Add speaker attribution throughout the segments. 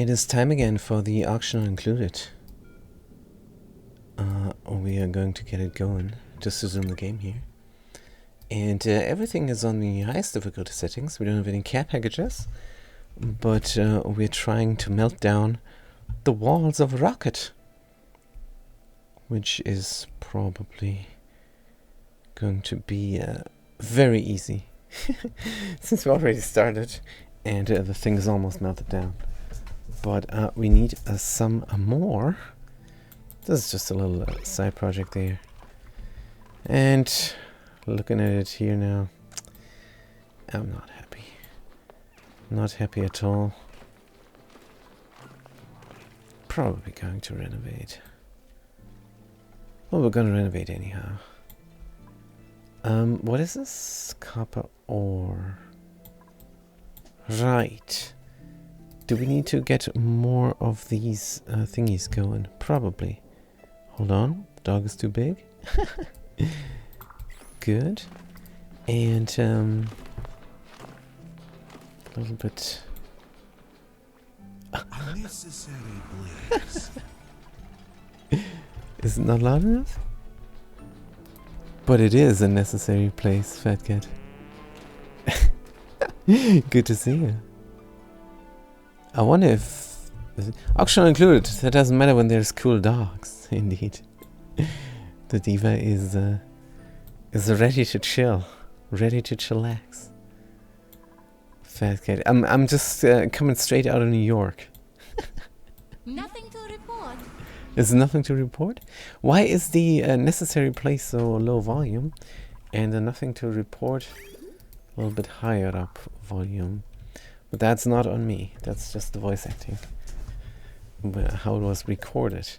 Speaker 1: It is time again for the auction included. We are going to get it going. Just to zoom the game here. And everything is on the highest difficulty settings. We don't have any care packages. But we're trying to melt down the walls of a rocket. Which is probably going to be very easy. Since we already started. And the thing is almost melted down. But we need some more. This is just a little side project there. And looking at it here now, I'm not happy. Not happy at all. Probably going to renovate. Well, we're going to renovate anyhow. What is this? Copper ore. Right. Do we need to get more of these thingies going? Probably. Hold on. The dog is too big. Good. And a little bit.
Speaker 2: Unnecessary blaze.
Speaker 1: Is it not loud enough? But it is a necessary place, Fat Cat. Good to see you. I wonder if auction included. That doesn't matter when there's cool dogs. Indeed, the diva is ready to chill, ready to chillax. Fat Cat. I'm just coming straight out of New York.
Speaker 3: Nothing to report.
Speaker 1: There's nothing to report. Why is the necessary place so low volume, and the nothing to report a little bit higher up volume? But that's not on me. That's just the voice acting. How it was recorded.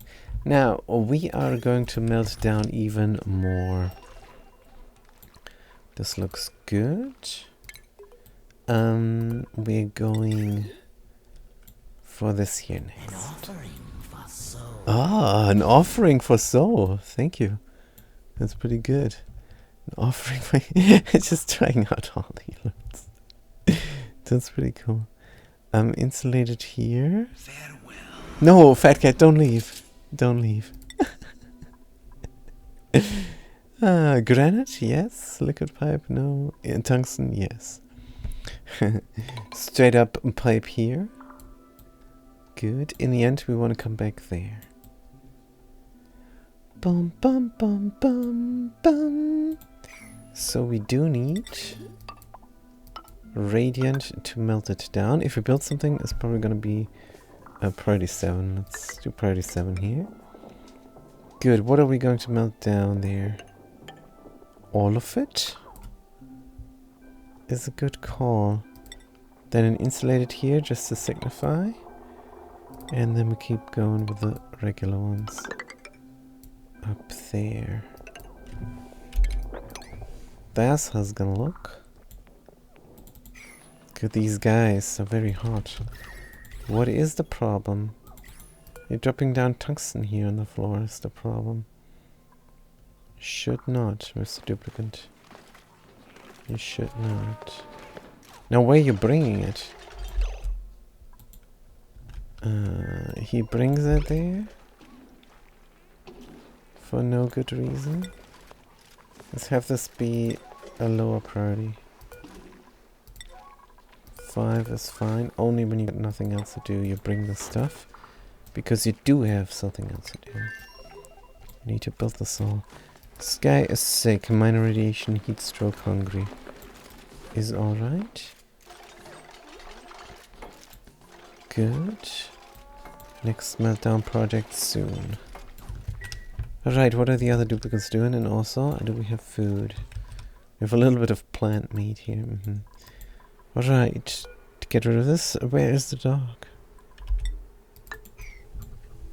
Speaker 1: Now, we are going to melt down even more. This looks good. We're going for this here next.
Speaker 2: An offering for soul.
Speaker 1: Ah, an offering for soul. Thank you. That's pretty good. An offering for... Just trying out all the alerts. That's pretty cool. Insulated here.
Speaker 2: Farewell.
Speaker 1: No, Fat Cat, don't leave. Don't leave. Granite, yes. Liquid pipe, no. Tungsten, yes. Straight up pipe here. Good. In the end, we want to come back there. Bum, bum, bum, bum, bum. So we do need radiant to melt it down. If we build something, it's probably going to be priority 7. Let's do priority 7 here. Good. What are we going to melt down there? All of it is a good call. Then an insulated here just to signify. And then we keep going with the regular ones up there. That's how it's gonna look. Good, these guys are very hot. What is the problem? You're dropping down tungsten here on the floor is the problem. Should not, Mr. Duplicant. You should not. Now where are you bringing it? He brings it there for no good reason. Let's have this be a lower priority. 5 is fine. Only when you got nothing else to do, you bring the stuff. Because you do have something else to do. You need to build this all. This guy is sick. Minor radiation, heat stroke, hungry. Is alright. Good. Next meltdown project soon. Alright, what are the other duplicates doing? And also, do we have food? We have a little bit of plant meat here. Alright, to get rid of this, where is the dog?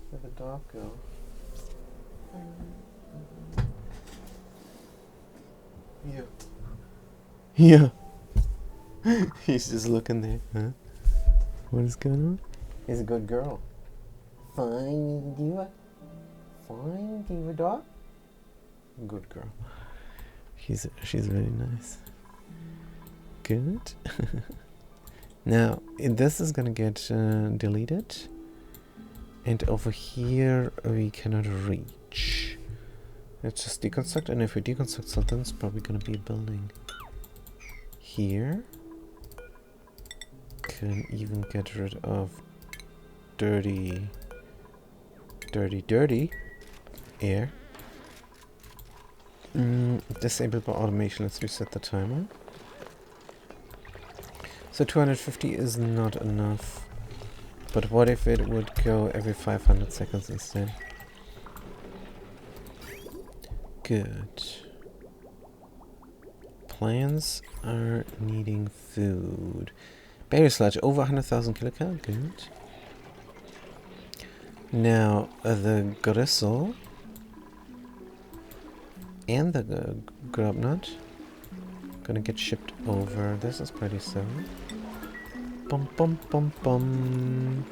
Speaker 1: Where'd the dog go? Here. He's just looking there. Huh? What is going on? He's a good girl. Fine, diva. Fine, diva dog. Good girl. She's very nice. Good. Now, this is gonna get deleted. And over here, we cannot reach. Let's just deconstruct, and if we deconstruct something, it's probably gonna be a building. Here. Can even get rid of dirty air. Disabled by automation. Let's reset the timer. So 250 is not enough. But what if it would go every 500 seconds instead? Good. Plants are needing food. Berry sludge, over 100,000 kilocal. Good. Now, the gristle and the grub nut gonna get shipped over. This is pretty soon. Bum bum bum bum.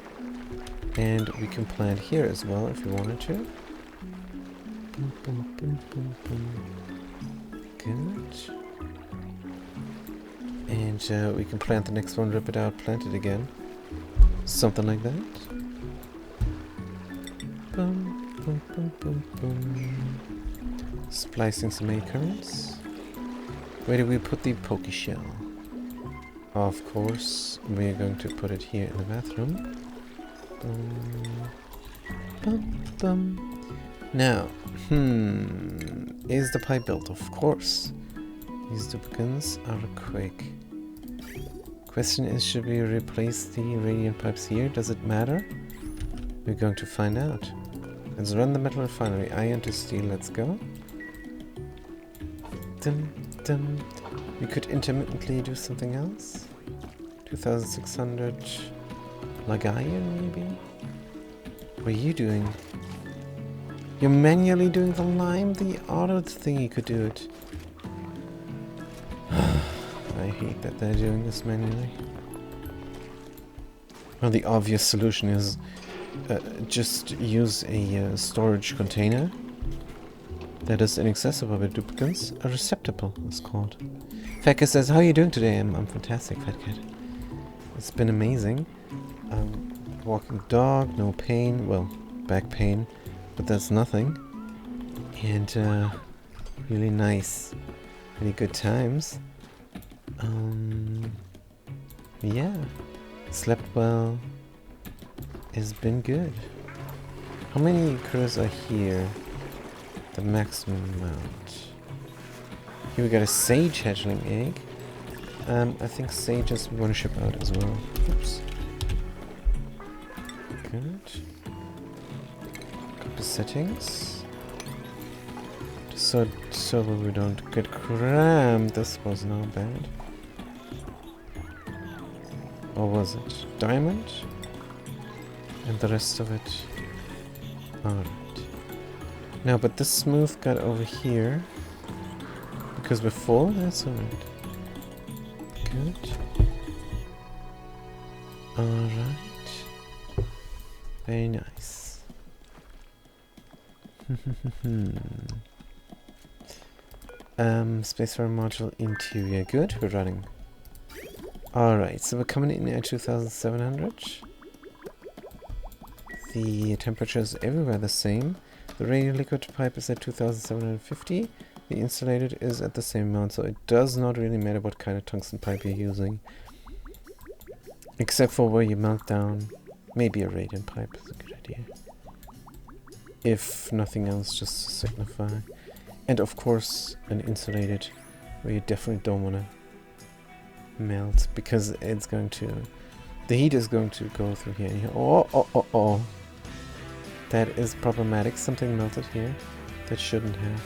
Speaker 1: And we can plant here as well if we wanted to. Bum bum bum bum bum. Good. And we can plant the next one, rip it out, plant it again. Something like that. Bum bum bum bum bum. Splicing some acorns. Where do we put the poke shell? Of course, we're going to put it here in the bathroom. Bum, bum, bum. Now, is the pipe built? Of course. These duplicates are quick. Question is, should we replace the radiant pipes here? Does it matter? We're going to find out. Let's run the metal refinery. Iron to steel, let's go. Dum, dum. We could intermittently do something else. 2600 like iron, maybe? What are you doing? You're manually doing the lime? The auto thingy could do it. I hate that they're doing this manually. Well, the obvious solution is just use a storage container that is inaccessible by duplicates. A receptacle is called. Fat Cat says, how are you doing today? I'm fantastic, Fat Cat. It's been amazing. Walking dog, no pain. Well, back pain, but that's nothing. And really nice. Really good times. Yeah. Slept well. It's been good. How many crews are here? The maximum amount. Here we got a sage hatchling egg. I think sages we want to ship out as well. Oops. Good. Copy settings. So we don't get crammed. This was not bad. Or was it? Diamond? And the rest of it. Alright. Now, but this smooth got over here. Because we're full? That's alright. Good. Alright. Very nice. Spacebar module interior. Good, we're running. Alright, so we're coming in at 2700. The temperature is everywhere the same. The radiant liquid pipe is at 2750. The insulated is at the same amount, so it does not really matter what kind of tungsten pipe you're using. Except for where you melt down. Maybe a radiant pipe is a good idea. If nothing else, just to signify. And of course, an insulated, where you definitely don't want to melt, because it's going to... The heat is going to go through here and here. Oh. That is problematic. Something melted here that shouldn't have.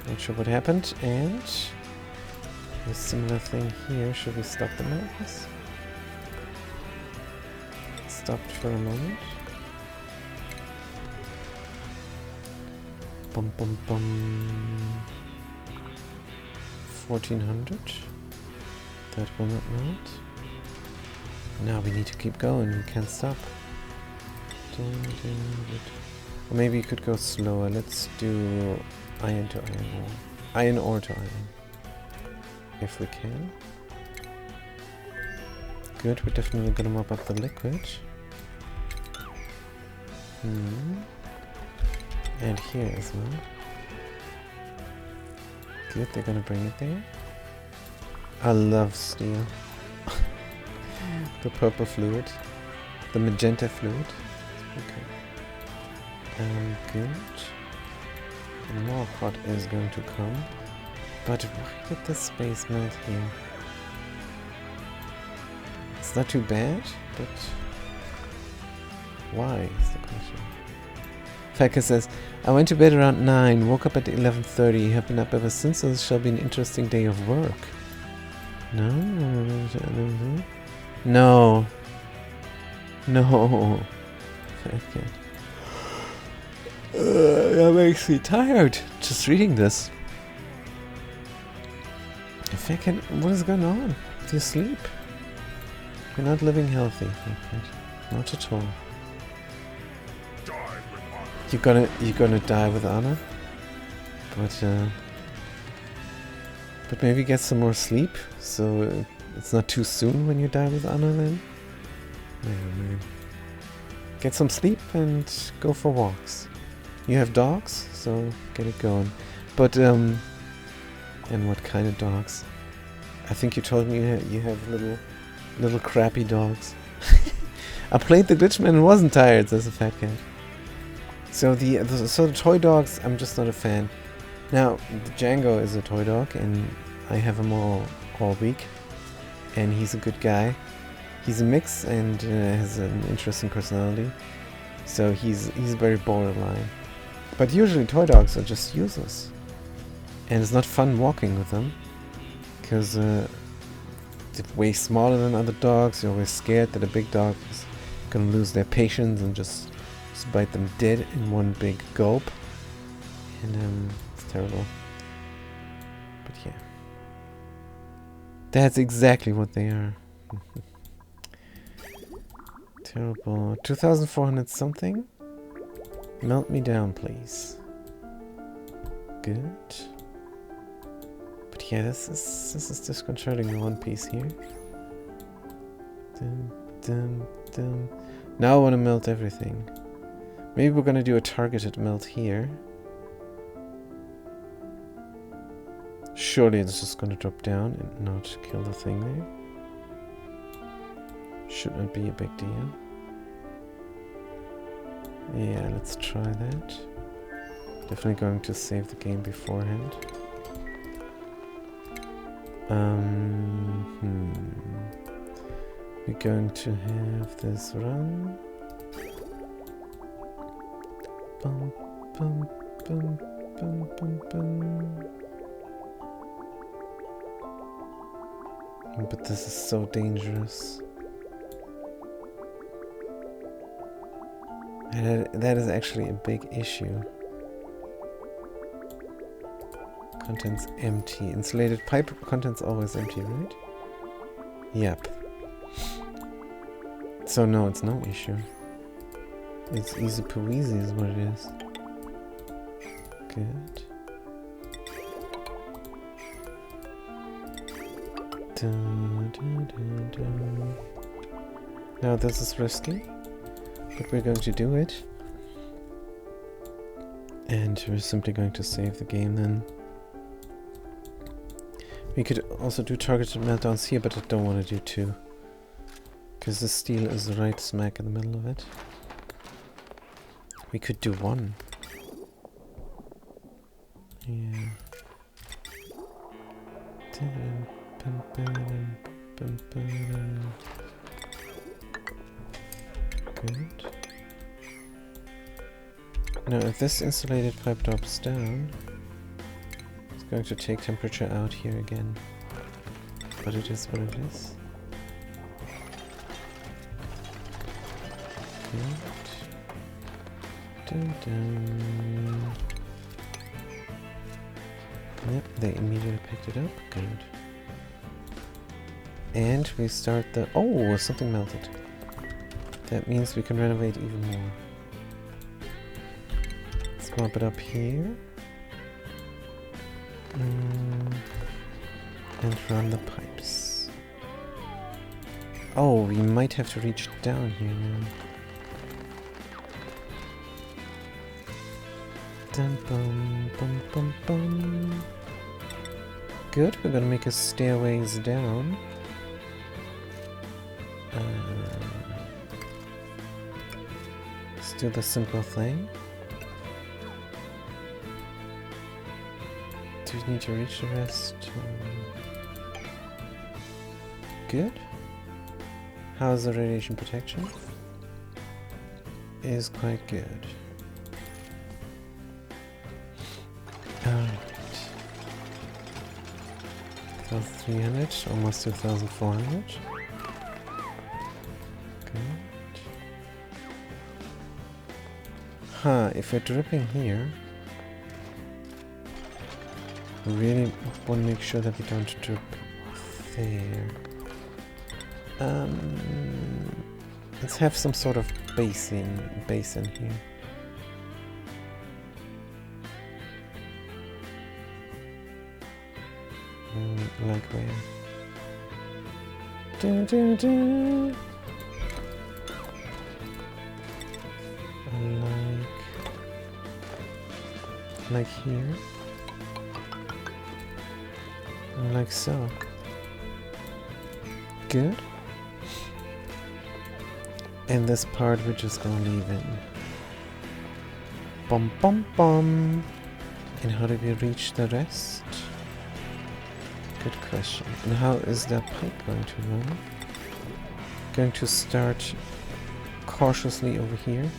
Speaker 1: Not sure what happened, and a similar thing here. Should we stop the meltings? Stopped for a moment. Bum bum bum. 1400. That will not melt. Now we need to keep going. We can't stop. Or maybe you could go slower. Let's do iron to iron ore. Iron ore to iron. If we can. good. We're definitely gonna mop up the liquid. And here as well. Good, they're gonna bring it there. I love steel. The purple fluid. The magenta fluid. Okay. Good. And more hot is going to come. But why did the space melt here? It's not too bad, but why is the question. Falca says, I went to bed around 9, woke up at 11:30, have been up ever since, so this shall be an interesting day of work. No. No. No. Falca. That makes me tired, just reading this. Falca, what is going on with your sleep? You're not living healthy, not at all. You're gonna die with honor, but maybe get some more sleep, so it's not too soon when you die with honor. Then, man. Get some sleep and go for walks. You have dogs, so get it going. But and what kind of dogs? I think you told me you have little crappy dogs. I played the Glitchman and wasn't tired, says a fat cat. So the toy dogs, I'm just not a fan. Now, the Django is a toy dog, and I have him all week, and he's a good guy. He's a mix and has an interesting personality, so he's very borderline. But usually toy dogs are just useless, and it's not fun walking with them, because they're way smaller than other dogs. You're always scared that a big dog is gonna lose their patience and just bite them dead in one big gulp, and it's terrible. But yeah, that's exactly what they are. Terrible. 2,400 something. Melt me down, please. Good. But yeah, this is disconcerting, the one piece here. Dun, dun, dun. Now I want to melt everything. Maybe we're gonna do a targeted melt here. Surely it's just gonna drop down and not kill the thing there. Should not be a big deal. Yeah, let's try that. Definitely going to save the game beforehand. We're going to have this run. Bum, bum, bum, bum, bum, bum. But this is so dangerous. And that is actually a big issue. Contents empty. Insulated pipe contents always empty, right? Yep. So no, it's no issue. It's easy peasy is what it is. Good. Dun, dun, dun, dun. Now this is risky, but we're going to do it. And we're simply going to save the game then. We could also do targeted meltdowns here, but I don't want to do two. Because the steel is right smack in the middle of it. We could do one. Yeah. Good. Now if this insulated pipe drops down, it's going to take temperature out here again. But it is what it is. Good. Dun, dun. Yep, they immediately picked it up. Good. And we start the... Oh, something melted. That means we can renovate even more. Let's mop it up here. And run the pipes. Oh, we might have to reach down here now. Dum bum bum bum bum. Good, we're gonna make a stairways down. Let's do the simple thing. Do we need to reach the rest? Good. How's the radiation protection? Is quite good. Alright. 1,300, almost 2,400. Good. Huh, if we're dripping here, we really want to make sure that we don't drip there. Let's have some sort of basin here. Like where? Like here. Like so. Good. And this part we're just gonna leave in. Bum bum bum. And how do we reach the rest? Good question. And how is that pipe going to run? Going to start cautiously over here.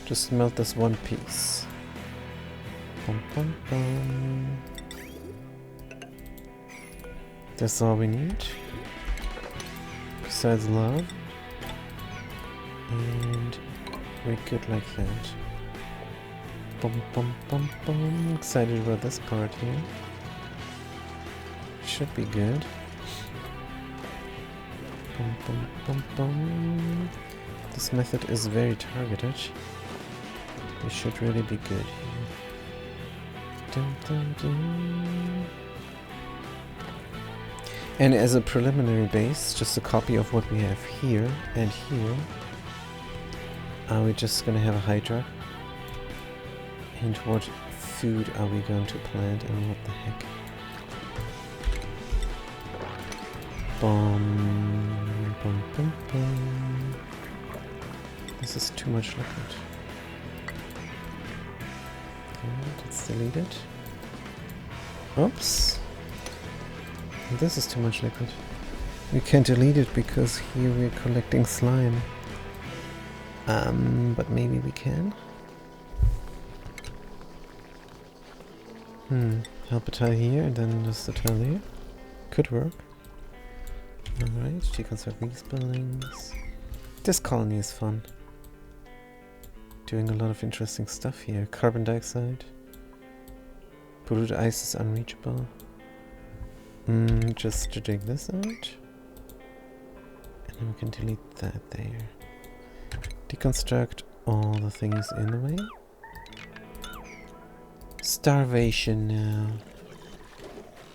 Speaker 1: Just melt this one piece. Bum bum bum. That's all we need. Besides love. And we're good like that. Bum bum bum bum. Excited about this part here. Should be good. Bum bum bum bum. This method is very targeted. We should really be good here. Dun, dun, dun. And as a preliminary base, just a copy of what we have here and here. Are we just gonna have a Hydra? And what food are we going to plant and what the heck? Bum, bum, bum, bum. This is too much liquid. Okay, let's delete it. Oops. This is too much liquid. We can't delete it because here we're collecting slime. But maybe we can. Help a tile here and then just a tile there. Could work. Alright, deconstruct these buildings. This colony is fun. Doing a lot of interesting stuff here. Carbon dioxide. Polluted ice is unreachable. Just to dig this out. And then we can delete that there. Deconstruct all the things in the way. Starvation now.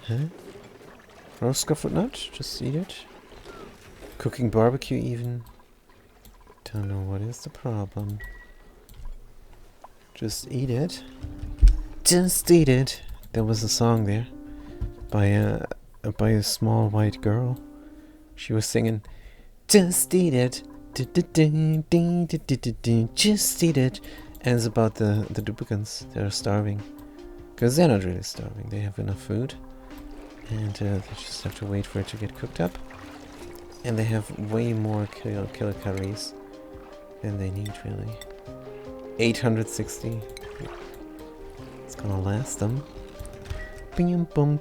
Speaker 1: Huh? Roast scuffled nut? Just eat it. Cooking barbecue even. Don't know what is the problem. Just eat it. Just eat it. There was a song there by a small white girl. She was singing, "Just eat it, just eat it," and it's about the duplicants. They're starving, because they're not really starving. They have enough food, and they just have to wait for it to get cooked up. And they have way more kilocalories than they need, really. 860. It's gonna last them. Bing boom.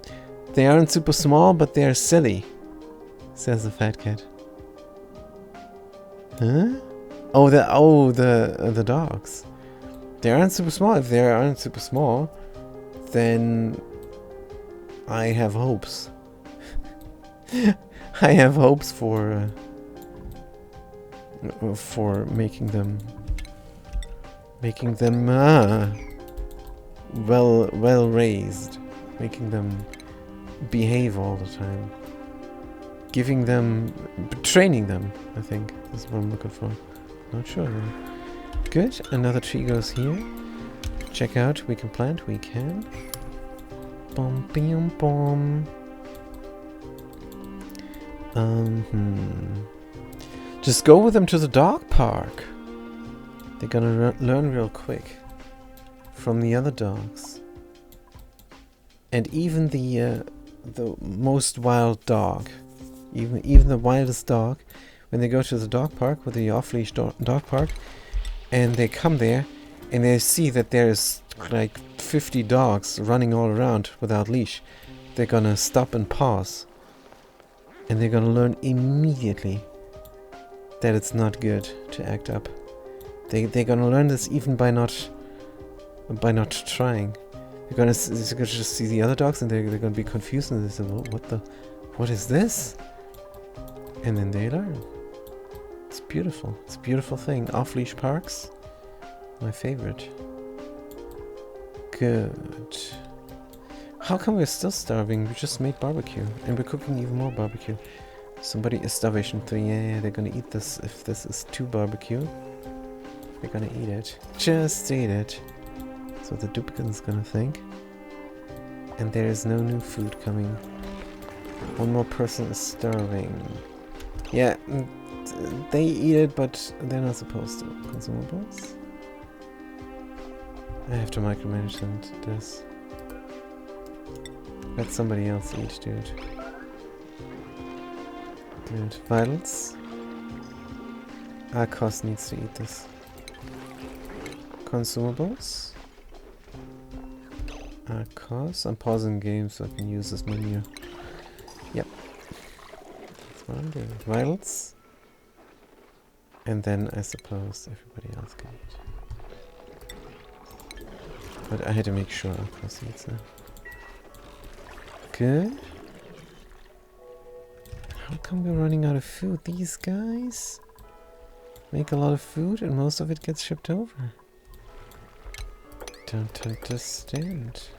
Speaker 1: They aren't super small, but they are silly, says the fat cat. Huh? Oh, the dogs. They aren't super small. If they aren't super small, then I have hopes. I have hopes for making them well raised, making them behave all the time. giving them, training them, I think is what I'm looking for. Not sure though. Good, another tree goes here. Check out, we can plant, we can. Bom, bim, bom. Just go with them to the dog park. They're gonna learn real quick from the other dogs. And even the most wild dog, even the wildest dog, when they go to the dog park, with the off-leash dog park, and they come there, and they see that there's like 50 dogs running all around without leash, they're gonna stop and pause. And they're gonna learn immediately that it's not good to act up. They're gonna learn this even by not trying. They're gonna just see the other dogs and they're gonna be confused and they say, well, what is this? And then they learn. It's beautiful. It's a beautiful thing. Off-leash parks, my favorite. Good. How come we're still starving? We just made barbecue and we're cooking even more barbecue. Somebody is starvation 3. Yeah, they're gonna eat this. If this is 2 barbecue, they're gonna eat it. Just eat it. That's what the duplicate's gonna think. And there is no new food coming. One more person is starving. Yeah, they eat it, but they're not supposed to. Consumables. I have to micromanage them to this. Let somebody else eat, dude. Good. Vitals. Arcos needs to eat this. Consumables. Arcos. I'm pausing game so I can use this menu. Yep. That's what I'm doing. Vitals. And then I suppose everybody else can eat. But I had to make sure Arcos eats it. Good. How come we're running out of food? These guys make a lot of food and most of it gets shipped over. Don't understand.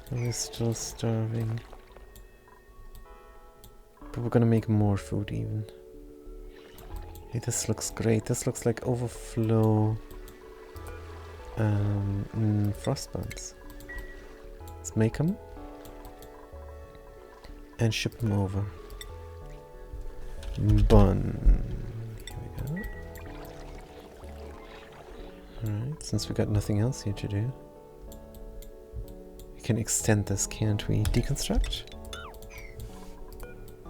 Speaker 1: We're still starving. But we're gonna make more food even. Hey, this looks great. This looks like overflow frost buns. Let's make them. And ship them over. Bun. Here we go. Alright, since we got nothing else here to do, we can extend this, can't we? Deconstruct?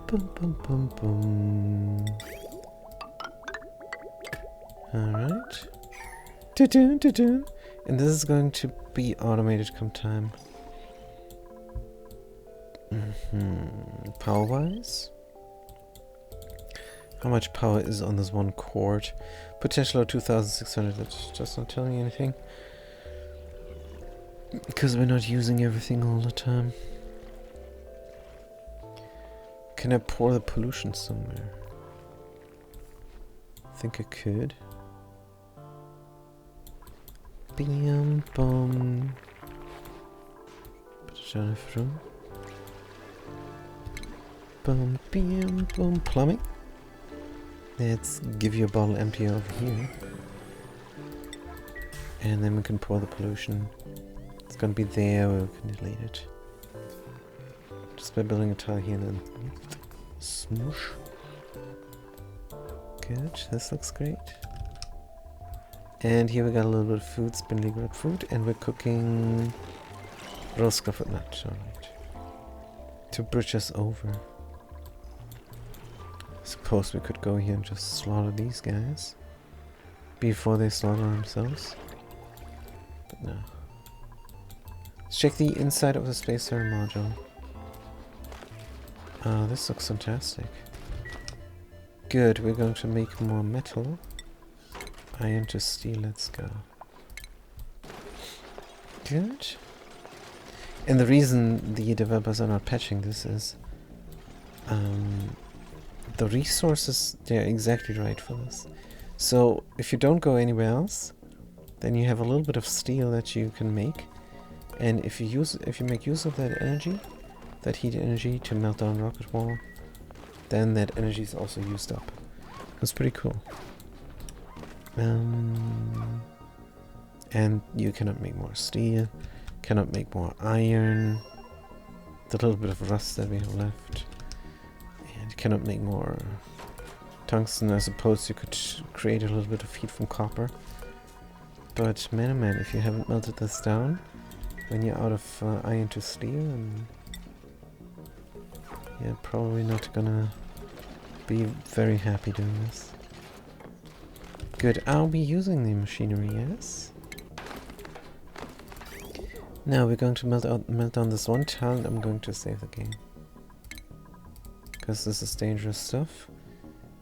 Speaker 1: Boom, boom, boom, boom. Alright. Do-do, do-do. And this is going to be automated come time. Power-wise? How much power is on this one cord? Potential of 2600, that's just not telling me anything. Because we're not using everything all the time. Can I pour the pollution somewhere? I think I could. Bam, bum. Put it down in room. Boom, bam, boom. Plumbing. Let's give you a bottle empty over here. And then we can pour the pollution. It's gonna be there, we can delete it. Just by building a tile here and then smoosh. Good, this looks great. And here we got a little bit of food, spindly grapefruit, and we're cooking roast scruffed nut, alright. To bridge us over. Suppose we could go here and just slaughter these guys before they slaughter themselves. But no. Let's check the inside of the space server module. This looks fantastic. Good, we're going to make more metal. Iron to steel, let's go. Good. And the reason the developers are not patching this is the resources, they're exactly right for this. So if you don't go anywhere else, then you have a little bit of steel that you can make. And if you make use of that energy, that heat energy to melt down rocket wall, then that energy is also used up. That's pretty cool. And you cannot make more steel, cannot make more iron, the little bit of rust that we have left, and you cannot make more tungsten. I suppose you could create a little bit of heat from copper, but man oh man, if you haven't melted this down, when you're out of iron to steel, and you're probably not gonna be very happy doing this. Good, I'll be using the machinery, yes. Now we're going to melt down this one tile, and I'm going to save the game. Because this is dangerous stuff.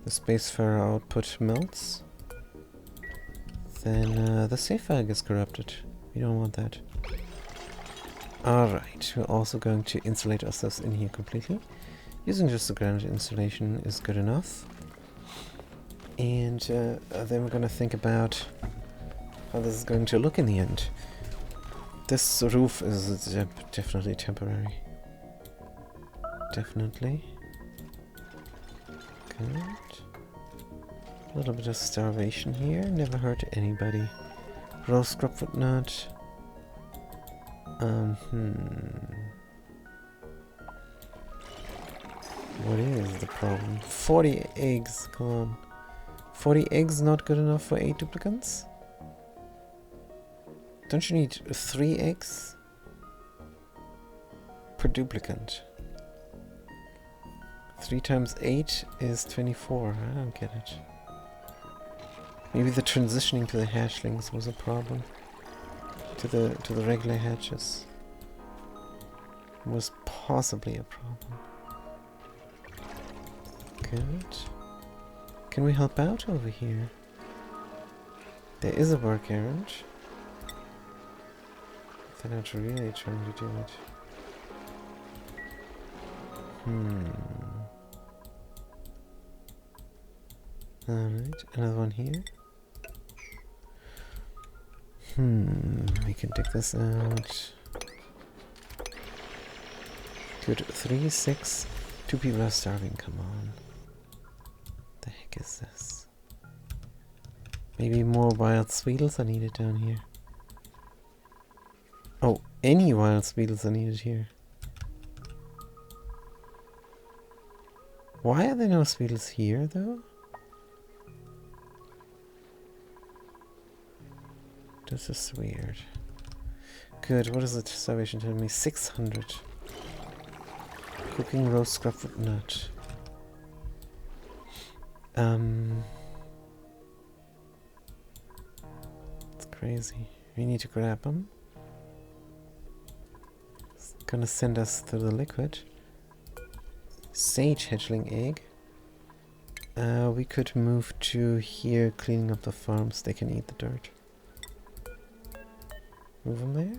Speaker 1: The Spacefarer output melts. Then the save file gets corrupted. We don't want that. Alright, we're also going to insulate ourselves in here completely. Using just the granite insulation is good enough. And then we're going to think about how this is going to look in the end. This roof is definitely temporary. Definitely. Good. A little bit of starvation here. Never hurt anybody. Roast scrubfoot nut. What is the problem? 40 eggs, come on. 40 eggs not good enough for 8 duplicants? Don't you need 3 eggs per duplicant? 3 times 8 is 24. I don't get it. Maybe the transitioning to the hatchlings was a problem. To the regular hatches was possibly a problem. Good. Can we help out over here? There is a work errand. They're not really trying to do it. Alright, another one here. We can dig this out. Good, 3, 6. 2 people are starving, come on. The heck is this? Maybe more wild sweetles are needed down here. Oh, any wild sweetles are needed here. Why are there no sweetles here, though? This is weird. Good, what is the starvation telling me? 600. Cooking roast scrubfoot nut. It's crazy. We need to grab them. It's gonna send us to the liquid. Sage hatchling egg. We could move to here, cleaning up the farms. They can eat the dirt. Move them there.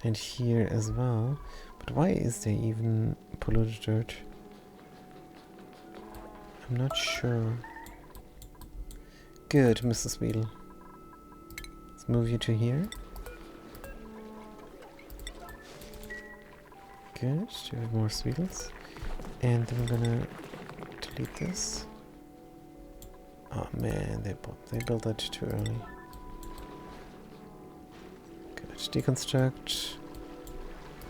Speaker 1: And here as well. But why is there even polluted dirt? I'm not sure. Good, Mrs. Weedle. Let's move you to here. Good, do we have more Sweetles? And then we're gonna delete this. Oh man, they built that too early. Good, deconstruct.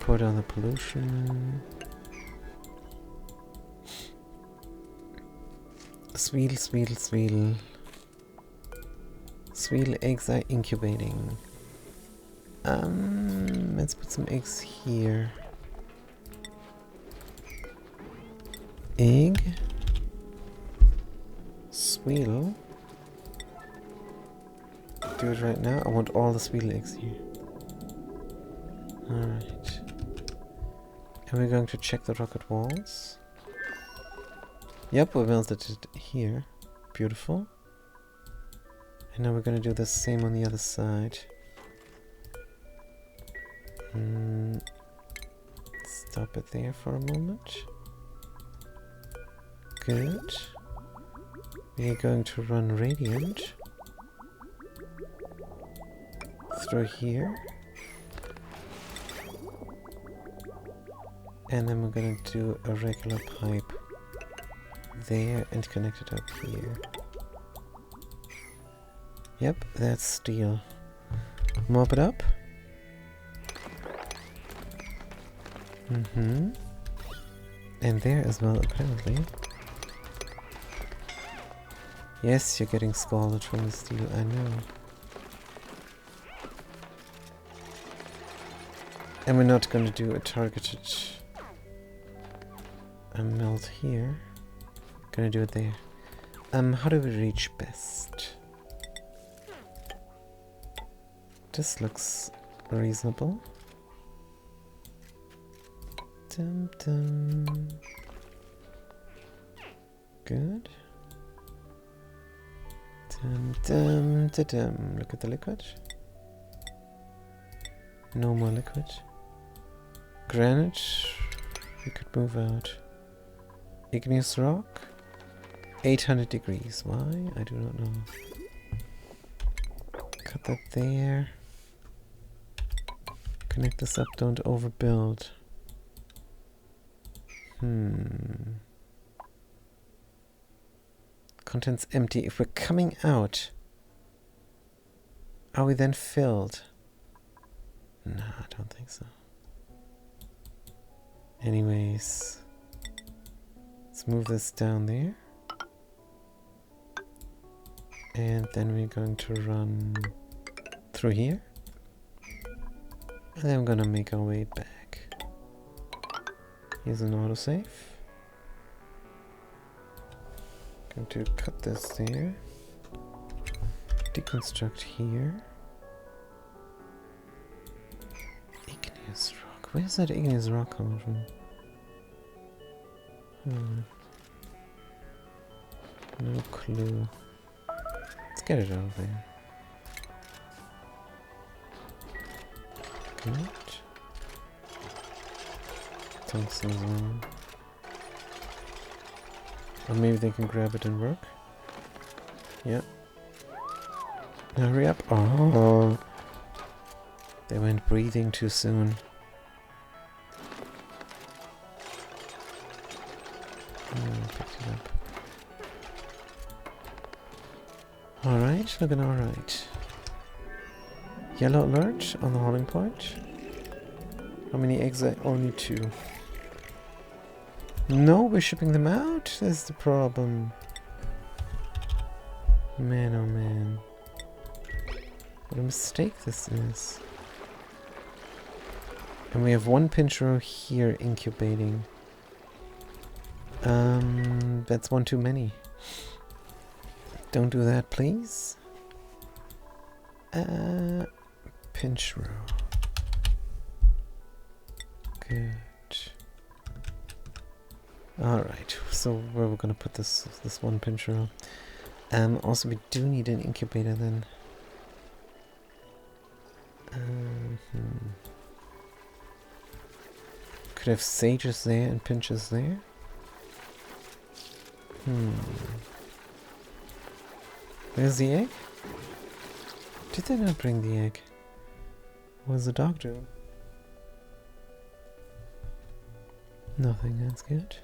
Speaker 1: Pour down the pollution. Sweedle, sweedle, sweedle. Sweedle eggs are incubating. Let's put some eggs here. Egg. Sweedle. Do it right now. I want all the sweedle eggs here. Alright. And we're going to check the rocket walls. Yep, we melted it here. Beautiful. And now we're going to do the same on the other side. Stop it there for a moment. Good. We're going to run Radiant through here. And then we're going to do a regular pipe there and connect it up here. Yep, that's steel. Mop it up. And there as well, apparently. Yes, you're getting scalded from the steel, I know. And we're not going to do a targeted melt here. Gonna do it there. How do we reach best? This looks reasonable. Dum dum. Good. Dum dum da dum. Look at the liquid. No more liquid. Granite. We could move out. Igneous rock. 800 degrees. Why? I do not know. Cut that there. Connect this up. Don't overbuild. Contents empty. If we're coming out, are we then filled? No, I don't think so. Anyways, let's move this down there. And then we're going to run through here. And then we're gonna make our way back. Here's an autosave. Going to cut this there. Deconstruct here. Igneous rock. Where's that igneous rock coming from? No clue. Let's get it out there. Good. Tungsten as well. Or maybe they can grab it and work. Yep. Hurry up. Oh. They went breathing too soon. Picked it up. Alright, looking alright. Yellow alert on the hauling point. How many eggs? Only 2. No, we're shipping them out? That's the problem. Man, oh man. What a mistake this is. And we have 1 pinch row here incubating. That's 1 too many. Don't do that, please. Pinch row. Good. Alright, so where we're gonna put this 1 pinch row. Also we do need an incubator then. Could have sages there and pinches there. Where's the egg? Did they not bring the egg? What was the dog doing? Nothing, that's good.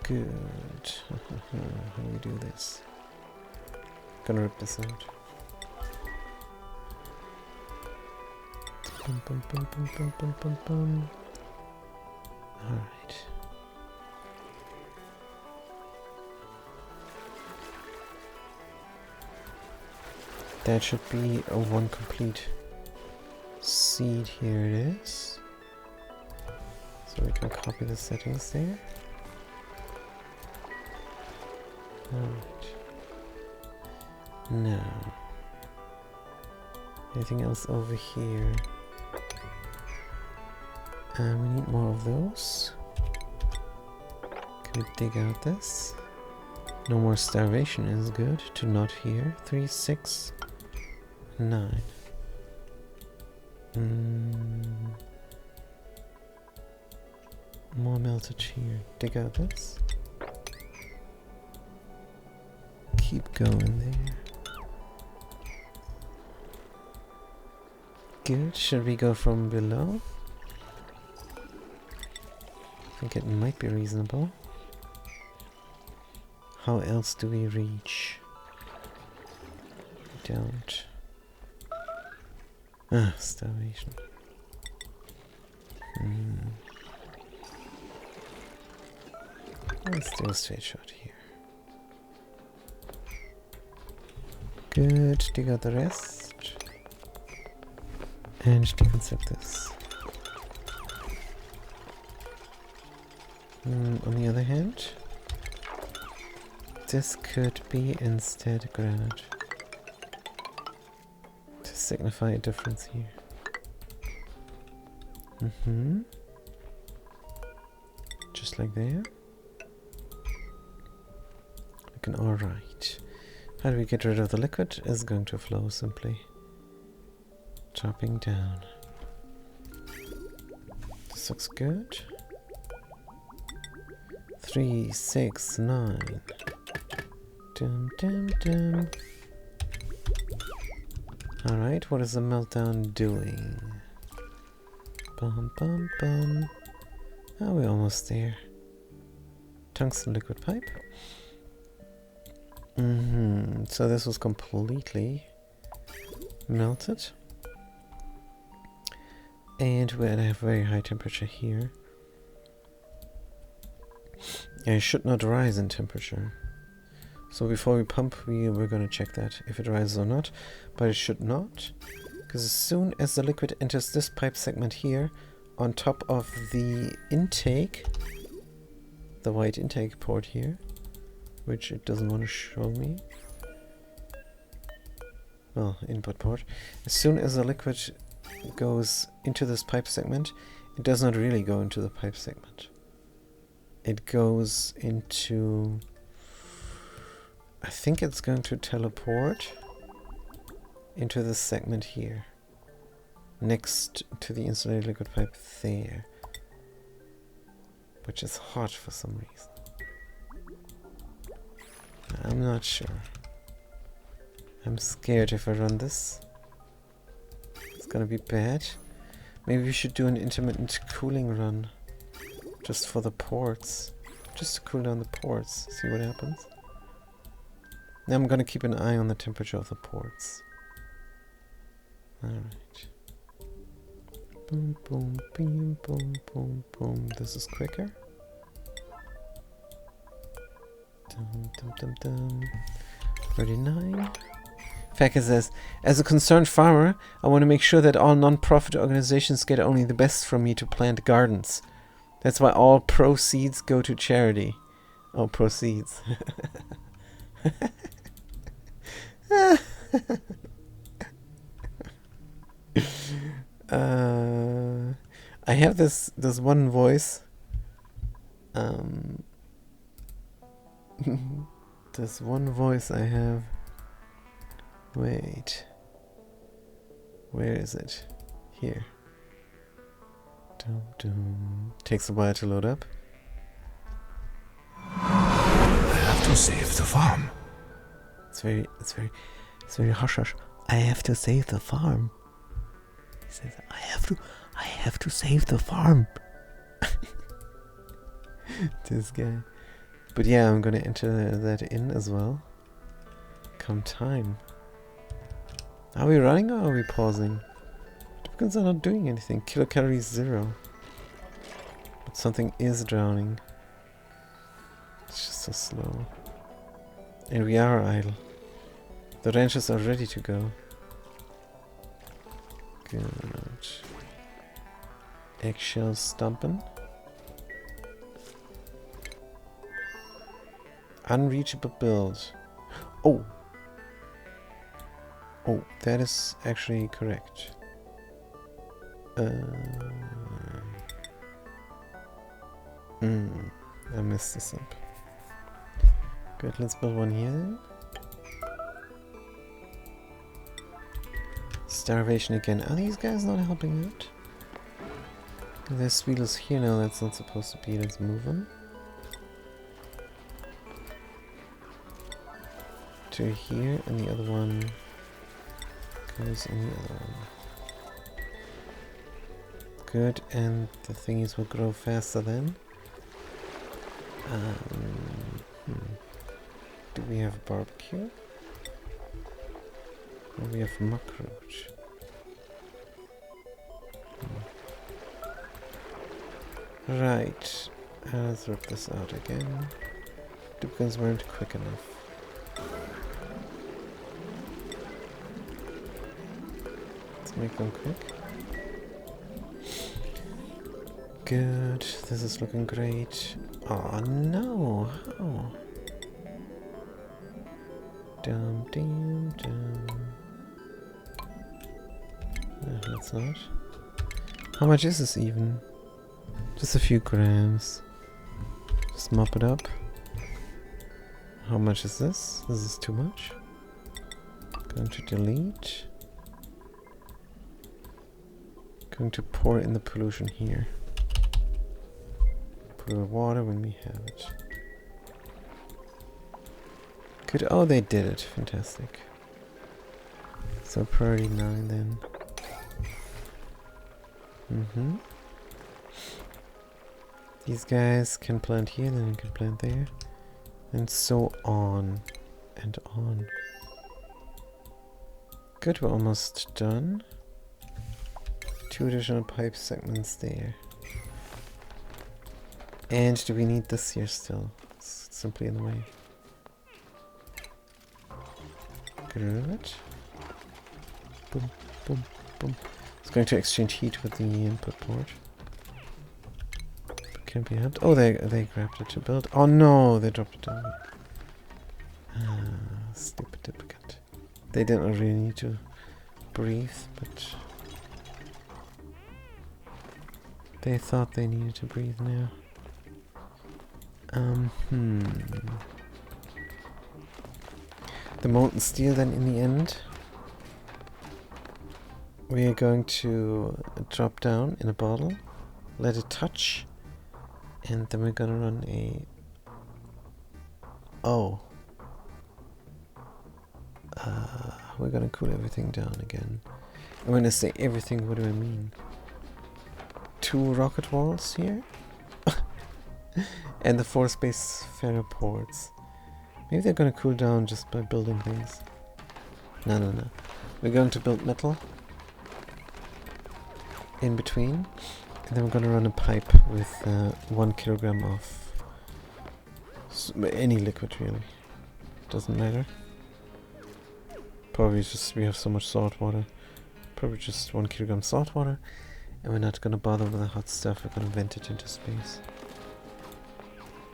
Speaker 1: Good. How do we do this? Gonna rip this out. Bum, bum, bum, bum, bum, bum, bum, bum. Alright. That should be a 1 complete seed. Here it is. So we can copy the settings there. Alright. Now, anything else over here? We need more of those. Can we dig out this? No more starvation is good. To not here. 3, 6, 9. More melted here. Dig out this. Keep going there. Good. Should we go from below? think it might be reasonable. How else do we reach? We don't. Ah, starvation. Let's do a straight shot here. Good, dig out the rest. And deconstruct this. On the other hand, this could be instead granite. To signify a difference here. Just like there. Looking alright. How do we get rid of the liquid? It's going to flow simply. Chopping down. This looks good. 3, 6, 9. Dum dum dum. Alright, what is the meltdown doing? Bum bum bum. Oh, we're almost there. Tungsten liquid pipe. So this was completely melted. And we're at a very high temperature here. And it should not rise in temperature. So before we pump, we're going to check that, if it rises or not. But it should not. Because as soon as the liquid enters this pipe segment here, on top of the intake, the white intake port here, which it doesn't want to show me. Well, input port. As soon as the liquid goes into this pipe segment, it does not really go into the pipe segment. It goes into... I think it's going to teleport into this segment here. Next to the insulated liquid pipe there. Which is hot for some reason. I'm not sure. I'm scared if I run this. It's gonna be bad. Maybe we should do an intermittent cooling run. Just for the ports. Just to cool down the ports. See what happens. Now I'm gonna keep an eye on the temperature of the ports. Alright. Boom, boom, boom, boom, boom, boom. This is quicker. Dum, dum, dum, dum. 39. Facker says, as a concerned farmer, I want to make sure that all non-profit organizations get only the best from me to plant gardens. That's why all proceeds go to charity. Oh, proceeds. I have this one voice. This one voice I have. Wait. Where is it? Here. Dum dum. Takes a while to load up.
Speaker 2: I have to save the farm.
Speaker 1: It's very hush hush. I have to save the farm. He says, I have to save the farm. This guy. But yeah, I'm gonna enter that in as well. Come time. Are we running or are we pausing? Tokens are not doing anything. Kilocalories 0. But something is drowning. It's just so slow. And we are idle. The ranches are ready to go. Good. Eggshell stomping. Unreachable build. Oh! Oh, that is actually correct. I messed this up. Good, let's build one here. Starvation again. Are these guys not helping out? There's Sweetles here now, that's not supposed to be. Let's move them. To here, and the other one goes in the other one. Good, and the thingies will grow faster then. Do we have barbecue? Or we have muckroach? Right. Let's rip this out again. Because weren't quick enough. Let's make them quick. Good. This is looking great. Oh no! How? Dum dum dum. No, that's not. How much is this even? Just a few grams. Just mop it up. How much is this? This is too much. Going to delete. Going to pour in the pollution here. Put the water when we have it. Good. Oh, they did it. Fantastic. So priority 9 then. These guys can plant here, then you can plant there. And so on. And on. Good, we're almost done. 2 additional pipe segments there. And do we need this here still? It's simply in the way. Get rid of it. Boom, boom, boom. It's going to exchange heat with the input port. Can't be helped. Oh, they grabbed it to build. Oh no, they dropped it down. Stupid duplicate. They didn't really need to breathe, but they thought they needed to breathe now. The molten steel then in the end. We are going to drop down in a bottle, let it touch, and then we're gonna run a... we're gonna cool everything down again. And when I say everything, what do I mean? 2 rocket walls here? And the 4 space ferro ports. Maybe they're gonna cool down just by building things. No. We're going to build metal in between. And then we're gonna run a pipe with 1 kilogram of any liquid really. Doesn't matter. Probably just we have so much salt water. Probably just 1 kilogram salt water. And we're not gonna bother with the hot stuff, we're gonna vent it into space.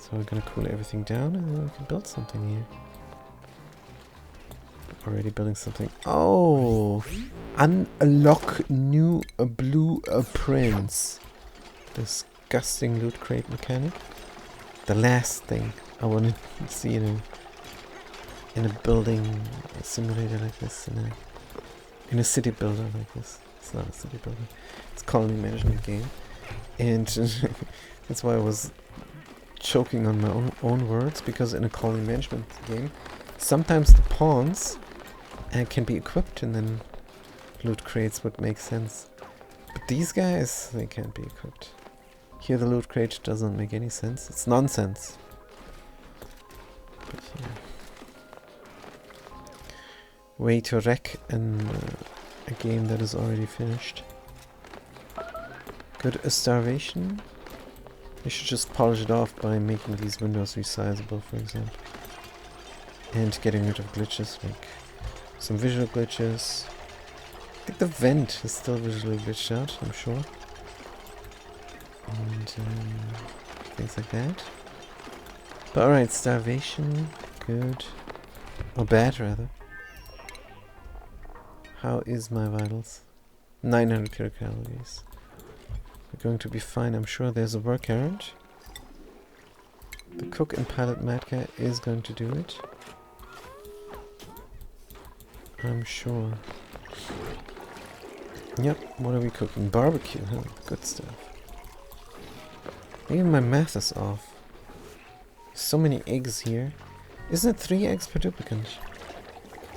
Speaker 1: So we're gonna cool everything down and then we can build something here. Already building something. Oh! Unlock new blueprints. Disgusting loot crate mechanic. The last thing I want to see in a building simulator like this, in a city builder like this. It's not a city builder. It's a colony management game, and that's why I was choking on my own words, because in a colony management game, sometimes the pawns can be equipped, and then loot crates would make sense. But these guys, they can't be equipped. Here the loot crate doesn't make any sense. It's nonsense. But yeah. Way to wreck a game that is already finished. Good, a starvation. You should just polish it off by making these windows resizable, for example. And getting rid of glitches, like some visual glitches. I think the vent is still visually glitched out, I'm sure. And things like that. But alright, starvation, good. Or bad, rather. How is my vitals? 900 kilocalories. We're going to be fine, I'm sure. There's a work errand. The cook and pilot Matka is going to do it. I'm sure. Yep, what are we cooking? Barbecue, huh? Good stuff. Maybe my math is off. So many eggs here. Isn't it 3 eggs per duplicant?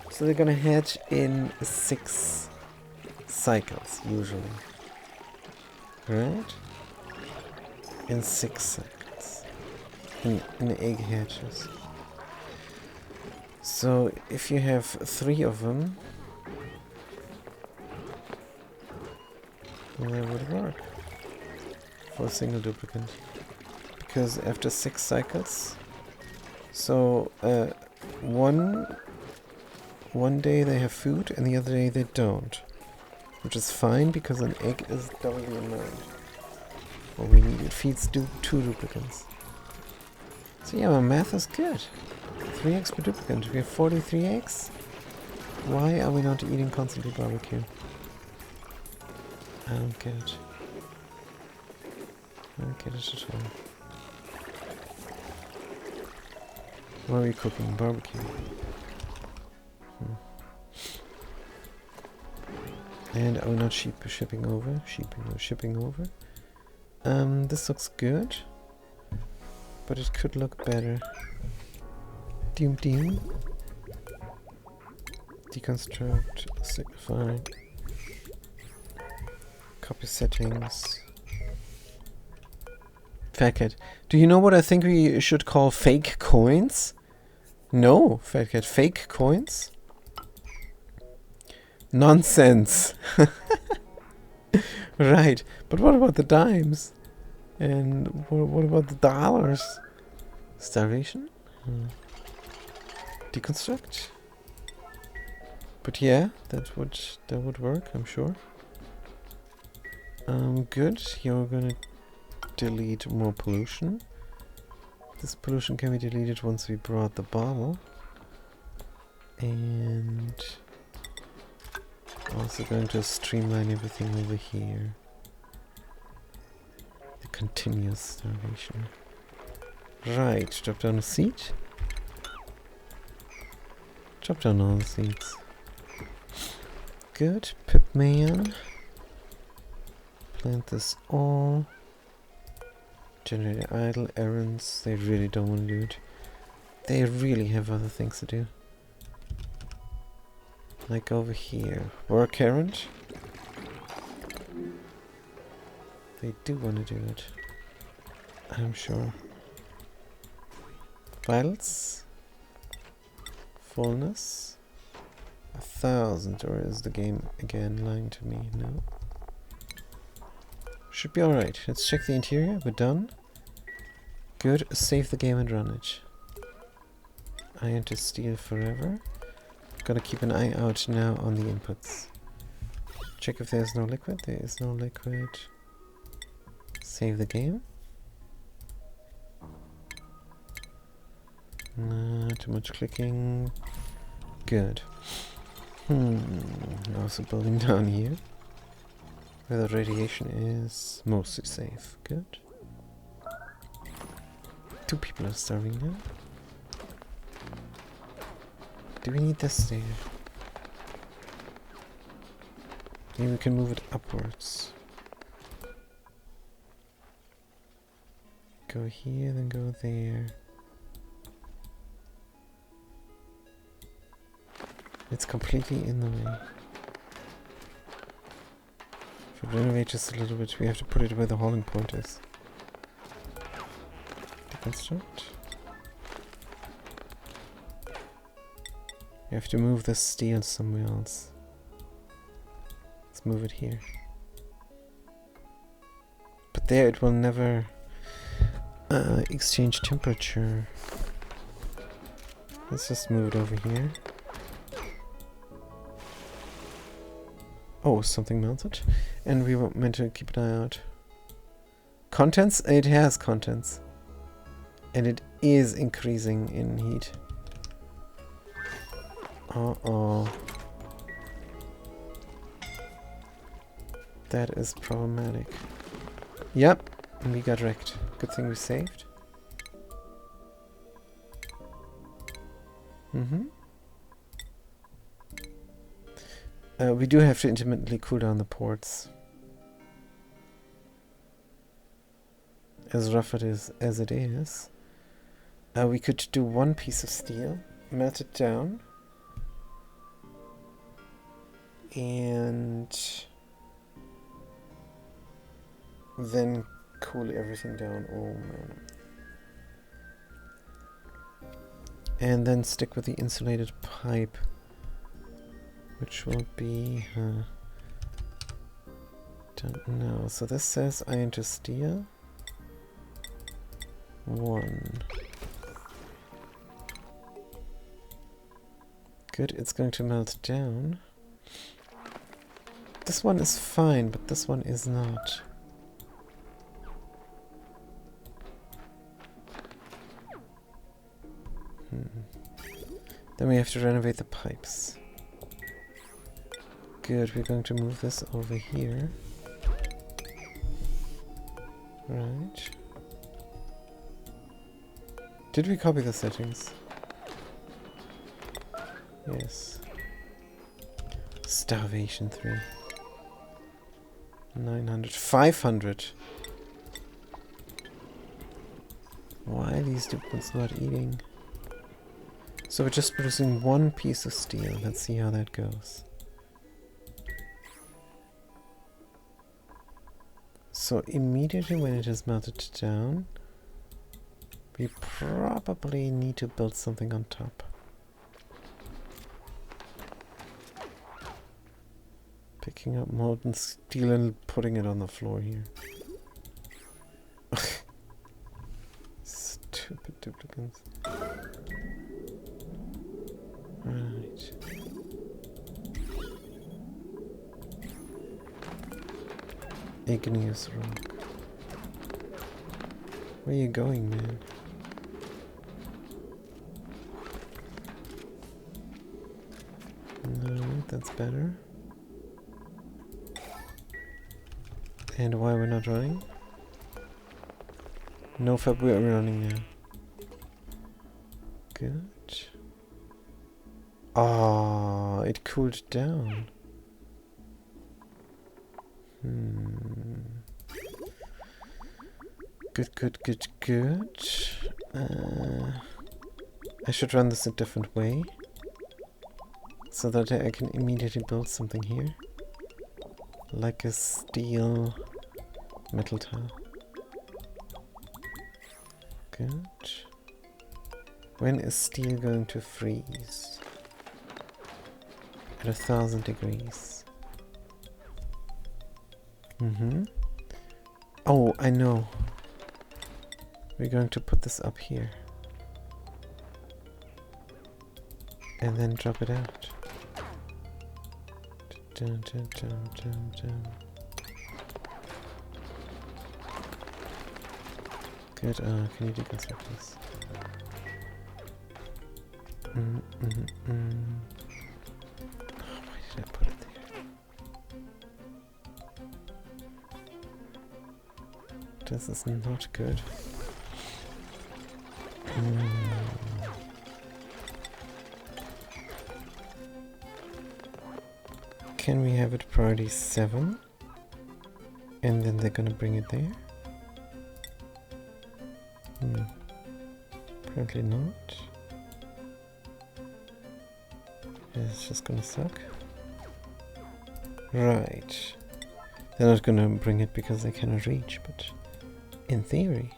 Speaker 1: So they're gonna hatch in 6 cycles, usually. Right? In 6 cycles. in egg hatches. So if you have 3 of them, then that would work for a single duplicate. Because after 6 cycles, so one day they have food and the other day they don't, which is fine because an egg is doubly the amount. What we need, it feeds 2 duplicates. So yeah, my math is good. 3 eggs per duplicate. We have 43 eggs. Why are we not eating constantly barbecue? I don't get it. I don't get it at all. What are we cooking? Barbecue. And are we not shipping over? Shipping over. This looks good. But it could look better. Doom. Deconstruct. Signify. Copy settings. Fatcat. Do you know what I think we should call fake coins? No, Fatcat. Fake coins? Nonsense. Right. But what about the dimes? And what about the dollars? Starvation? Deconstruct? But yeah, that would work, I'm sure. Good. You're gonna delete more pollution. This pollution can be deleted once we brought the bottle. And also going to streamline everything over here. The continuous starvation. Right, drop down a seed. Drop down all the seeds. Good, Pipman. Plant this all. Generate idle errands. They really don't want to do it. They really have other things to do. Like over here. Work errand. They do want to do it. I'm sure. Vitals. Fullness. 1,000. Or is the game again lying to me? No. Should be alright. Let's check the interior. We're done. Good. Save the game and run it. Iron to steel forever. Gotta keep an eye out now on the inputs. Check if there's no liquid. There is no liquid. Save the game. Too much clicking. Good. Also building down here. Where the radiation is mostly safe. Good. 2 people are starving now. Do we need this there? Maybe we can move it upwards. Go here, then go there. It's completely in the way. If we renovate just a little bit, we have to put it where the hauling point is. Deconstruct. We have to move the steel somewhere else. Let's move it here. But there it will never exchange temperature. Let's just move it over here. Oh, something melted. And we were meant to keep an eye out. Contents? It has contents. And it is increasing in heat. Uh-oh. That is problematic. Yep, and we got wrecked. Good thing we saved. We do have to intermittently cool down the ports. As rough it is as it is. We could do 1 piece of steel, melt it down, and then cool everything down. Oh man. And then stick with the insulated pipe, which will be... don't know. So this says iron to steel. 1. Good, it's going to melt down. This one is fine, but this one is not. Then we have to renovate the pipes. Good, we're going to move this over here. Right. Did we copy the settings? Yes. Starvation 3. 900. 500! Why are these duplicates not eating? So we're just producing 1 piece of steel. Let's see how that goes. So immediately when it is melted down, we probably need to build something on top. Picking up molten steel and putting it on the floor here. Stupid duplicates. Right. Igneous rock. Where are you going, man? No, that's better. And why we're not running? No fab, we're running now. Good. Ah, it cooled down. Good, good, good, good. I should run this a different way, so that I can immediately build something here. Like a steel metal tile. Good. When is steel going to freeze? At 1000 degrees. Oh, I know. We're going to put this up here. And then drop it out. Dun, dun, dun, dun, dun. Good, can you deconstruct this? Oh, why did I put it there? This is not good. Can we have it priority 7? And then they're gonna bring it there? Apparently not. It's just gonna suck. Right. They're not gonna bring it because they cannot reach, but in theory.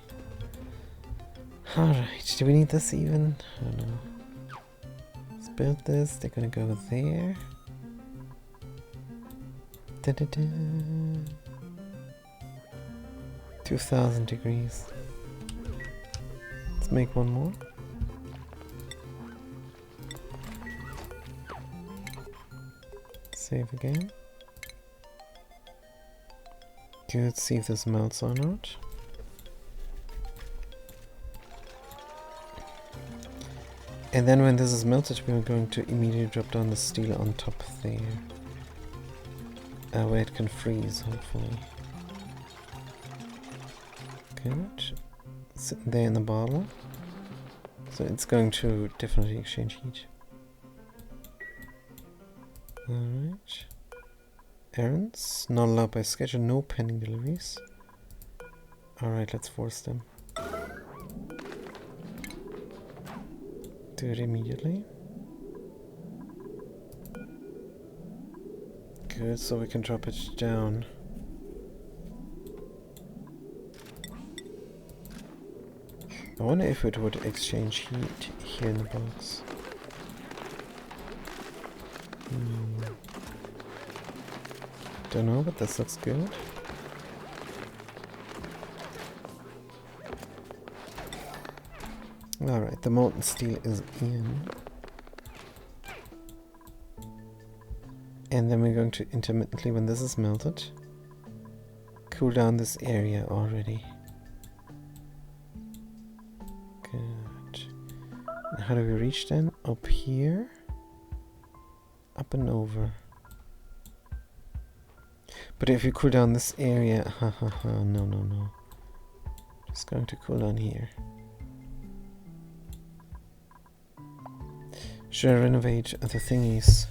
Speaker 1: Alright, do we need this even? I don't know. Let's build this, they're gonna go there. Da -da -da. 2000 degrees. Let's make one more. Save again. Okay, let's see if this melts or not. And then when this is melted, we're going to immediately drop down the steel on top there. Where it can freeze, hopefully. Good. Sitting there in the bottle. So it's going to definitely exchange heat. Alright. Errands. Not allowed by schedule. No pending deliveries. Alright, let's force them. Do it immediately. Good, so we can drop it down. I wonder if it would exchange heat here in the box. Don't know, but this looks good. Alright, the molten steel is in. And then we're going to intermittently, when this is melted, cool down this area already. Good. And how do we reach then? Up here. Up and over. But if you cool down this area, no. Just going to cool down here. Should I renovate the thingies?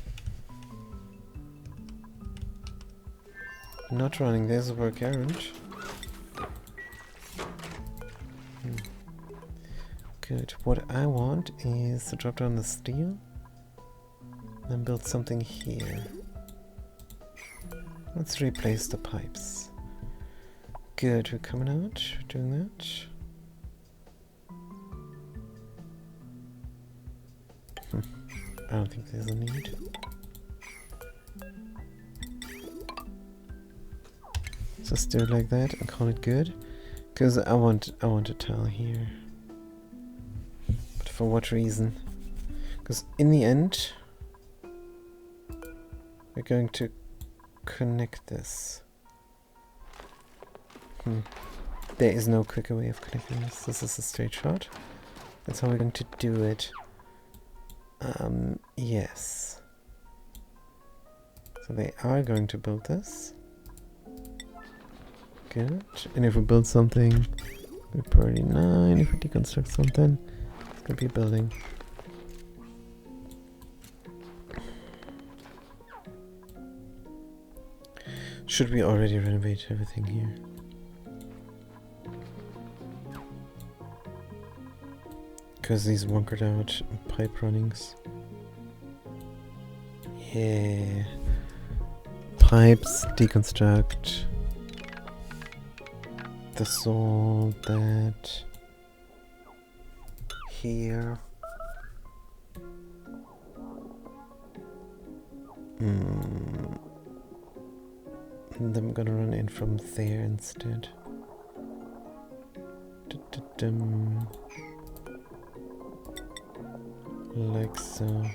Speaker 1: Not running, there's a work errand. Good. What I want is to drop down the steel and build something here. Let's replace the pipes. Good, we're coming out, we're doing that. I don't think there's a need. Just do it like that and call it good. Because I want a tile here. But for what reason? Because in the end, we're going to connect this. There is no quicker way of connecting this. This is a straight shot. That's how we're going to do it. Yes. So they are going to build this. Good. And if we build something, we're pretty 9. If we deconstruct something, it's gonna be a building. Should we already renovate everything here? Because these wonkered out pipe runnings. Yeah. Pipes, deconstruct. This all that. Here. And I'm gonna run in from there instead. Like so.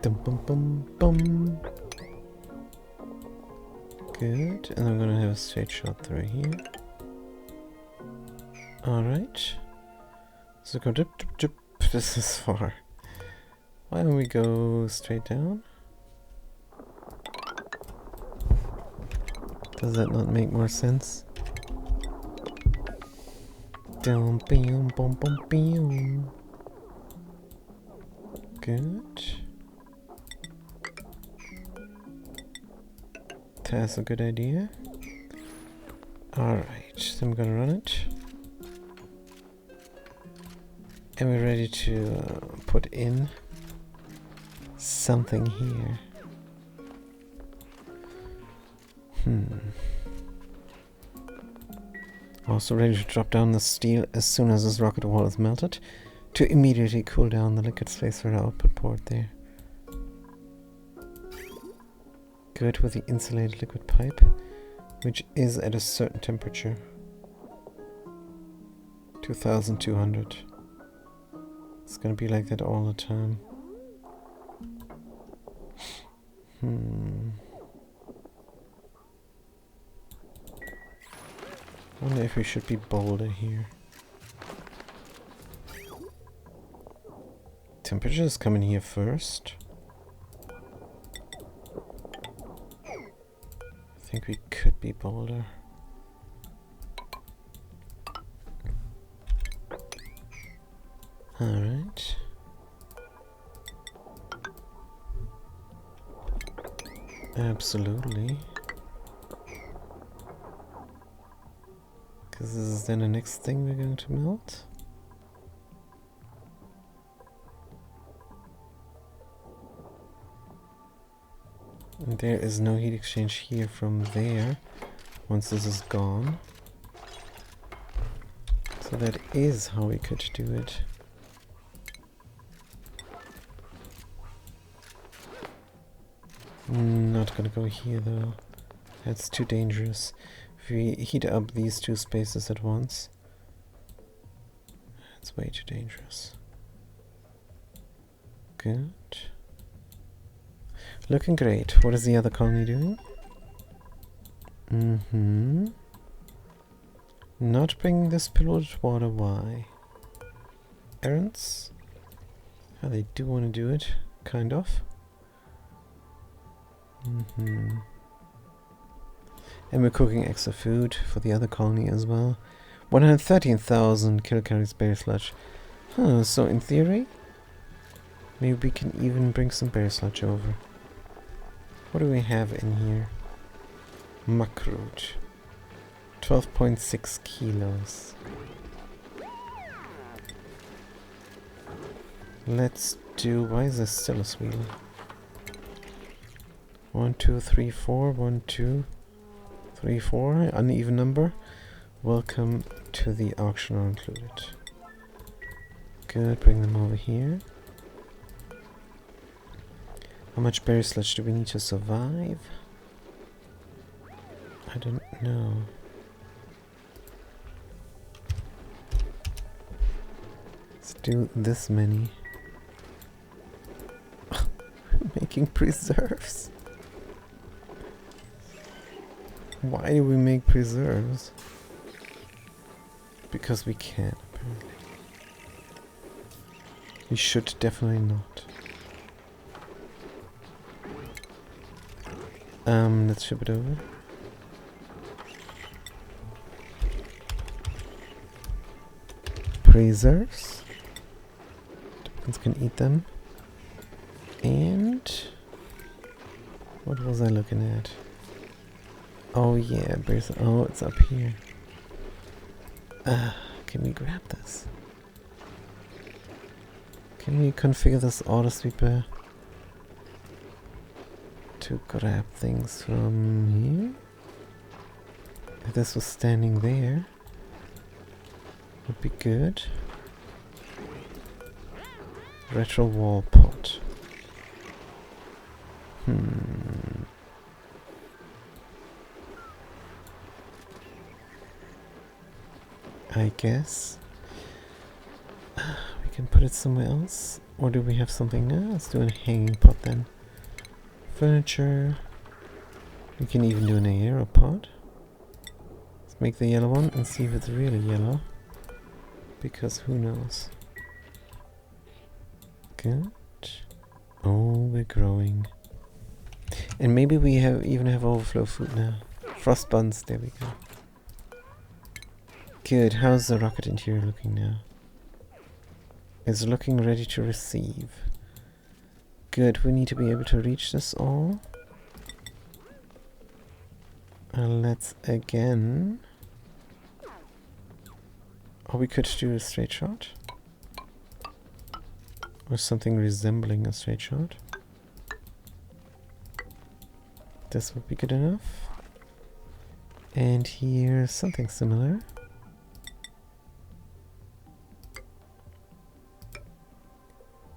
Speaker 1: Bum bum bum. Good, and I'm gonna have a straight shot through here. Alright. So go dip dip dip. This is far. Why don't we go straight down? Does that not make more sense? Down, boom, boom, boom, boom. Good. That's a good idea. Alright, so I'm gonna run it. And we're ready to put in something here. Also ready to drop down the steel as soon as this rocket wall is melted to immediately cool down the liquid space for the output port there. Good, with the insulated liquid pipe, which is at a certain temperature. 2200. It's gonna be like that all the time. I wonder if we should be bolder here. Temperature is coming here first. I think we could be bolder. Alright. Absolutely. Because this is then the next thing we're going to melt. And there is no heat exchange here from there. once this is gone. So that is how we could do it. Not gonna go here though. That's too dangerous. If we heat up these two spaces at once, it's way too dangerous. Good. Looking great. What is the other colony doing? Not bringing this polluted water. Why? Errands? Oh, they do want to do it. Kind of. And we're cooking extra food for the other colony as well. 113,000 kilocalories berry sludge. Huh, so in theory, maybe we can even bring some berry sludge over. What do we have in here? Muckroot. 12.6 kilos. Let's do... Why is this still a sweetie? 1, 2, 3, 4. 1, 2, 3, 4. Uneven number. Welcome to the auction are included. Good, bring them over here. How much berry sludge do we need to survive? I don't know. Let's do this many. Making preserves. Why do we make preserves? Because we can, apparently. We should definitely not. Let's ship it over. Preserves. Tokens can eat them. And what was I looking at? Oh yeah, oh, it's up here. Can we grab this? Can we configure this auto sweeper to grab things from here? If this was standing there, would be good. Retro wall pot. I guess we can put it somewhere else. Or do we have something now? Let's do a hanging pot then. Furniture. We can even do an aero pot. Let's make the yellow one and see if it's really yellow. Because who knows. Good. Oh, we're growing. And maybe we even have overflow food now. Frost buns, there we go. Good, how's the rocket interior looking now? It's looking ready to receive. Good, we need to be able to reach this all. Let's again... Or we could do a straight shot. Or something resembling a straight shot. This would be good enough. And here's something similar.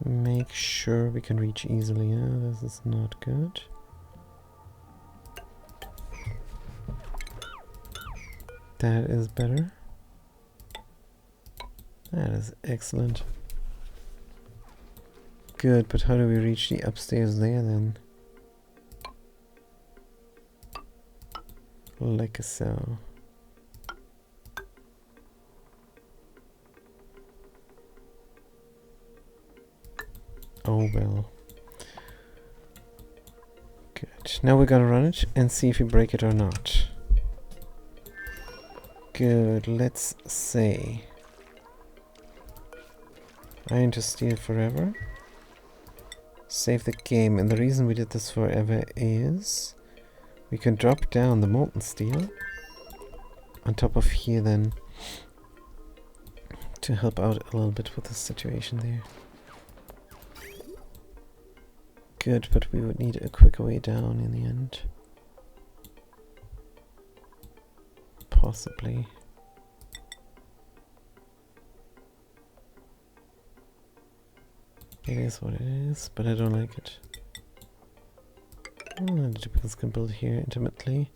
Speaker 1: Make sure we can reach easily. This is not good. That is better. That is excellent. Good, but how do we reach the upstairs there then? Like so. Oh well. Good. Now we're gonna run it and see if we break it or not. Good. Let's say iron to steel forever. Save the game. And the reason we did this forever is we can drop down the molten steel on top of here then to help out a little bit with the situation there. Good, but we would need a quicker way down in the end. Possibly. It is what it is, but I don't like it. The typicals can build here intimately.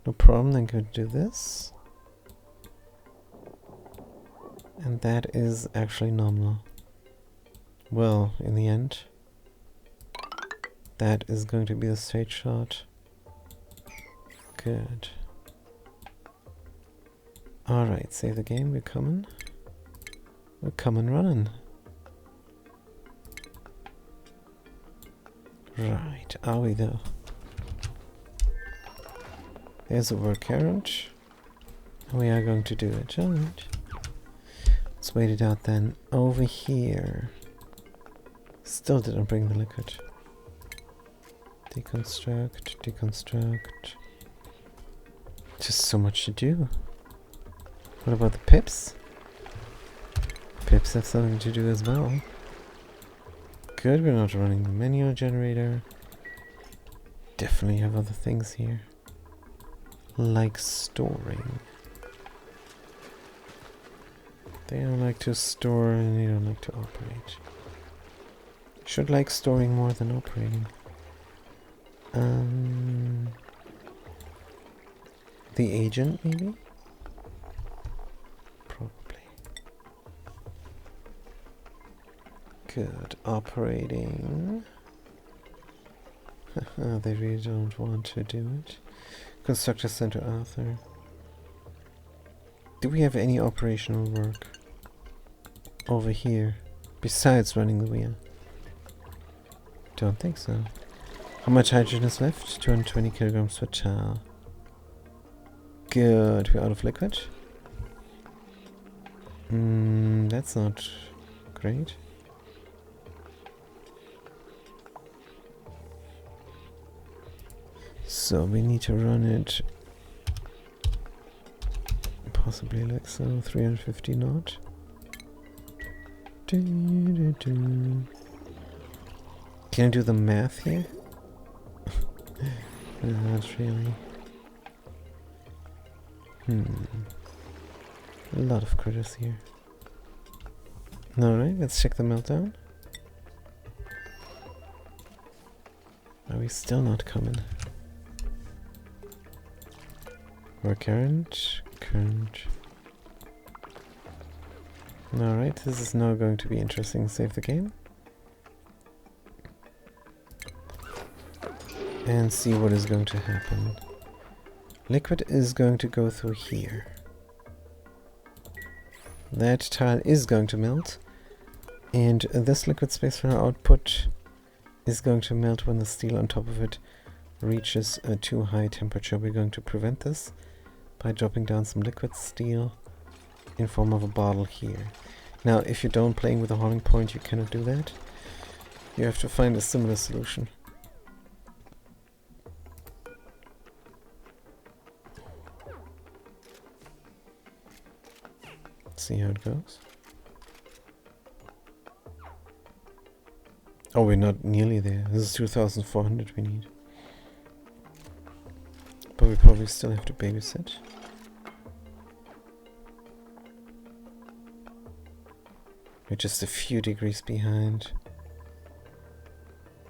Speaker 1: No problem, then go do this. And that is actually nominal. Well, in the end, that is going to be a straight shot. Good. Alright, save the game, we're coming. We're coming running. Right, are we though? There's a work current. And we are going to do it, alright. Let's wait it out then. Over here. Still didn't bring the liquid. Deconstruct, deconstruct. Just so much to do. What about the pips? Pips have something to do as well. Good, we're not running the manual generator. Definitely have other things here. Like storing. They don't like to store and they don't like to operate. Should like storing more than operating. The agent, maybe? Probably. Good. Operating. They really don't want to do it. Constructor Center Arthur. Do we have any operational work over here besides running the wheel? Don't think so. How much hydrogen is left? 220 kilograms per tile. Good. We're out of liquid. That's not great. So we need to run it possibly like so, 350 knot. Can I do the math here? Not really. A lot of critters here. Alright, let's check the meltdown. Are we still not coming? Or current. Alright, this is now going to be interesting. Save the game. And see what is going to happen. Liquid is going to go through here. That tile is going to melt. And this liquid space for our output is going to melt when the steel on top of it reaches a too high temperature. We're going to prevent this by dropping down some liquid steel in form of a bottle here. Now, if you don't playing with a hauling point, you cannot do that. You have to find a similar solution. See how it goes. Oh, we're not nearly there. This is 2,400 we need. But we probably still have to babysit. We're just a few degrees behind.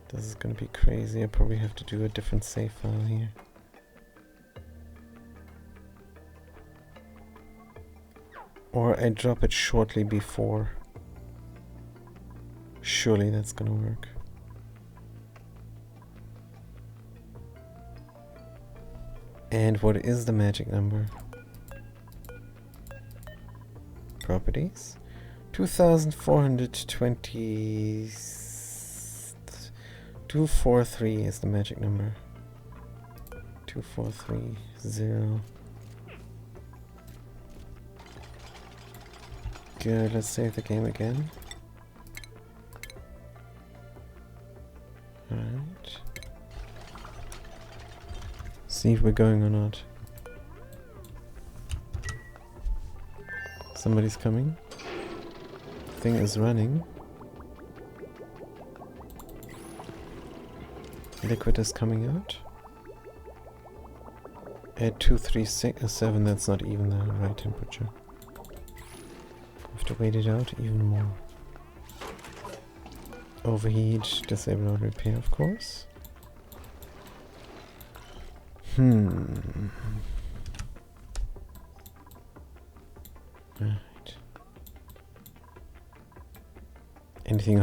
Speaker 1: This is gonna be crazy. I probably have to do a different save file here. Or I drop it shortly before. Surely that's gonna work. And what is the magic number? Properties. 2,420. 243 is the magic number. 2430. Good, let's save the game again. Alright. See if we're going or not. Somebody's coming. Thing is running. Liquid is coming out. At 237, that's not even the right temperature. We have to wait it out even more. Overheat, disable auto repair, of course. Right. Anything?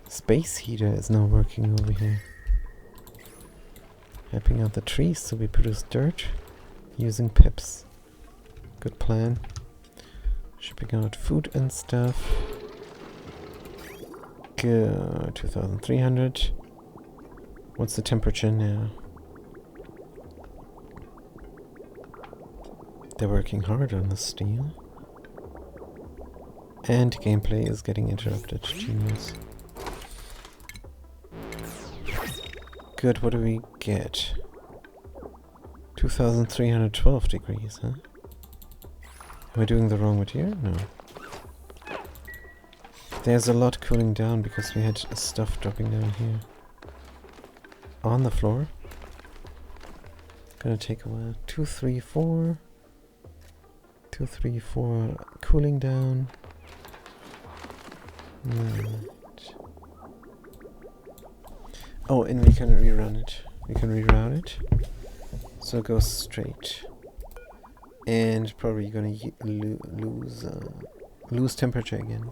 Speaker 1: Space heater is now working over here. Helping out the trees so we produce dirt using pips. Good plan. Shipping out food and stuff. Good. 2300. What's the temperature now? They're working hard on the steel. And gameplay is getting interrupted. Genius. Good, what do we get? 2312 degrees, huh? Am I doing the wrong material? No. There's a lot cooling down because we had stuff dropping down here. On the floor. Gonna take a while. 234. 234 cooling down. Right. Oh, and we can rerun it. We can reroute it. So it goes straight. And probably gonna lose temperature again.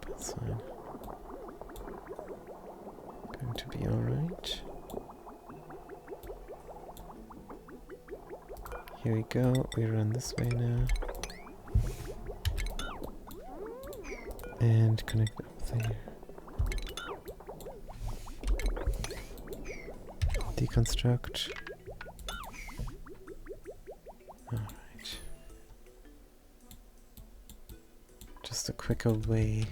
Speaker 1: That's fine. Going to be alright. Here we go. We run this way now. And connect up there. Deconstruct. Alright. Just a quicker way.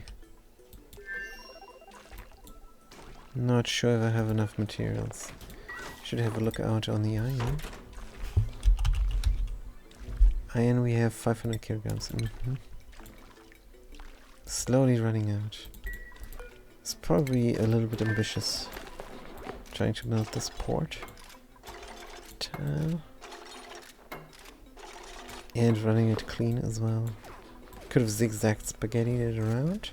Speaker 1: Not sure if I have enough materials. Should have a look out on the iron. Iron we have 500 kilograms. Slowly running out. It's probably a little bit ambitious. Trying to melt this port. Tile. And running it clean as well. Could have zigzagged spaghettied it around.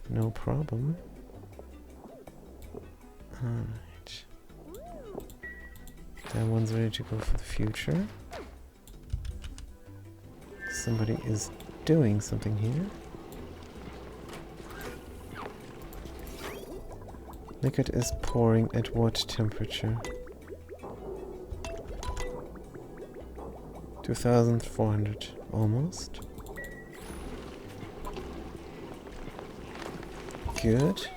Speaker 1: No problem. Alright. That one's ready to go for the future. Somebody is doing something here. Liquid is pouring at what temperature? 2400, almost. Good.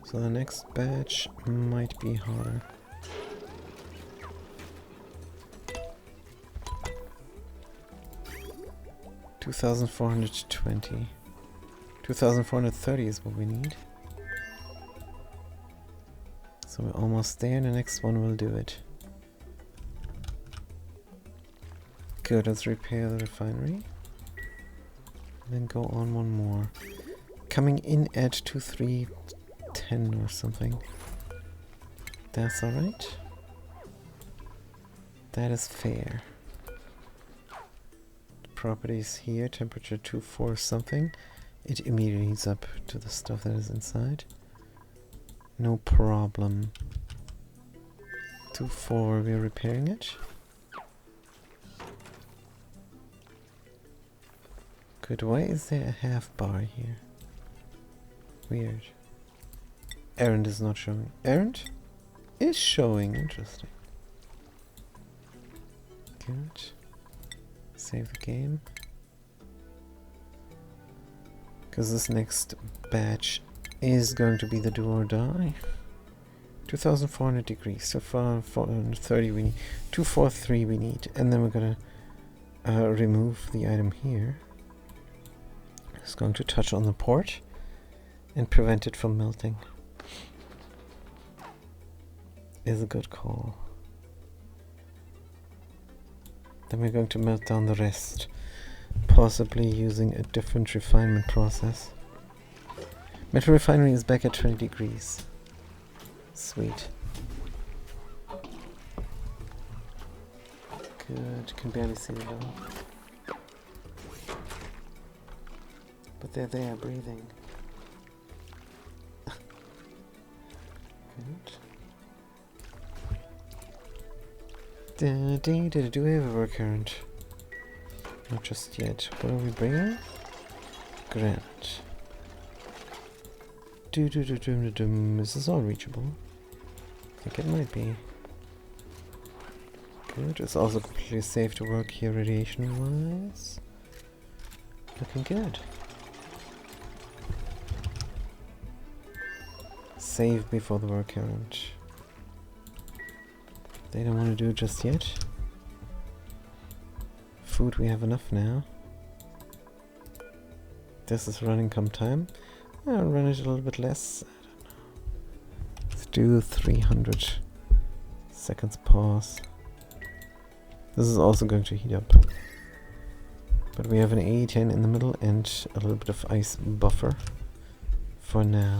Speaker 1: So the next batch might be harder. $2,420. 2,430 is what we need. So we're almost there. The next one will do it. Good, let's repair the refinery. Then go on one more. Coming in at 2310 or something. That's alright. That is fair. Properties here, temperature 24 something. It immediately heats up to the stuff that is inside. No problem. 24, we're repairing it. Good, why is there a half bar here? Weird. Errand is not showing. Errand is showing, interesting. Good. Save the game. Because this next batch is going to be the do or die. 2400 degrees. So far 430 we need. 243 we need. And then we're gonna remove the item here. It's going to touch on the port and prevent it from melting. Is a good call. Then we're going to melt down the rest. Possibly using a different refinement process. Metal refinery is back at 20 degrees. Sweet. Good. Can barely see it though. But they're there, breathing. Good. Do we have a work current? Not just yet. What are we bringing? Granite. Is this all reachable? I think it might be. Good. It's also completely safe to work here radiation-wise. Looking good. Save before the work current. They don't want to do it just yet. Food we have enough now. This is running come time. I'll run it a little bit less. I don't know. Let's do 300 seconds pause. This is also going to heat up. But we have an A10 in the middle and a little bit of ice buffer for now.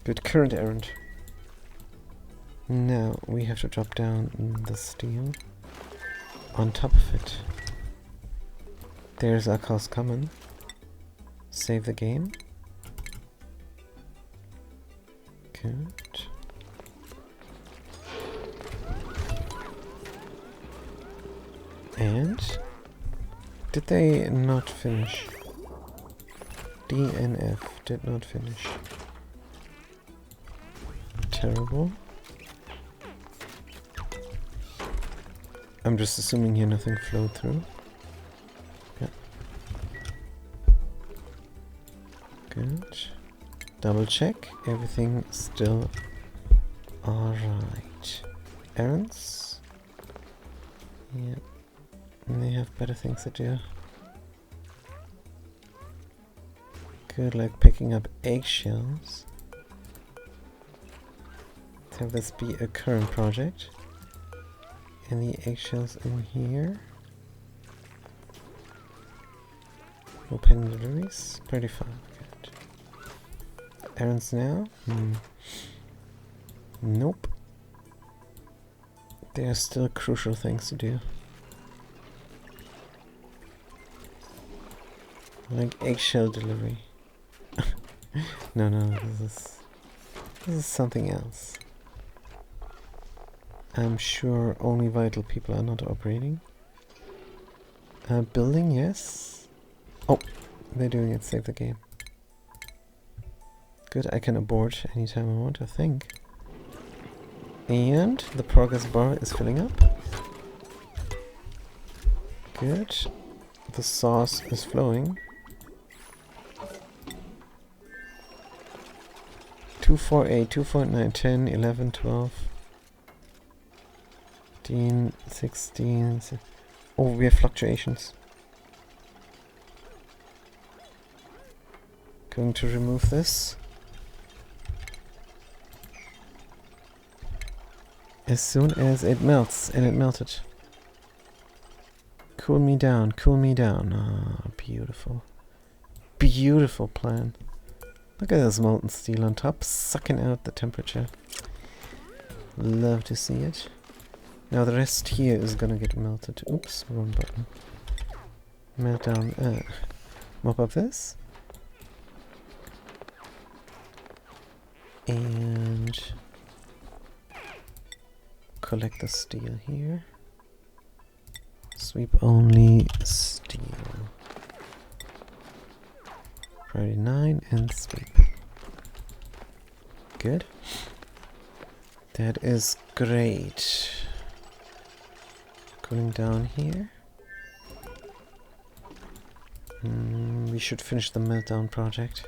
Speaker 1: Good current errand. Now we have to drop down the steel on top of it. There's our cost common. Save the game. Good. And did they not finish? DNF did not finish. Terrible. I'm just assuming here nothing flowed through. Yeah. Good. Double check. Everything still alright. Errands? Yeah. They have better things to do. Good, like picking up eggshells. Let's have this be a current project. And the eggshells in here. Open deliveries. 35. Good. Errands now? Nope. There are still crucial things to do. Like eggshell delivery. No, this is something else. I'm sure only vital people are not operating. Building, yes. Oh, they're doing it. Save the game. Good, I can abort anytime I want, I think. And the progress bar is filling up. Good. The sauce is flowing. 248, 249, 10, 11, 12, 15, 16. Oh, we have fluctuations. Going to remove this. As soon as it melts, and it melted. Cool me down, cool me down. Ah, beautiful. Beautiful plan. Look at this molten steel on top, sucking out the temperature. Love to see it. Now the rest here is gonna get melted. Oops, wrong button. Melt down, mop up this. And collect the steel here. Sweep only steel. Priority 9 and sweep. Good. That is great. Going down here. We should finish the meltdown project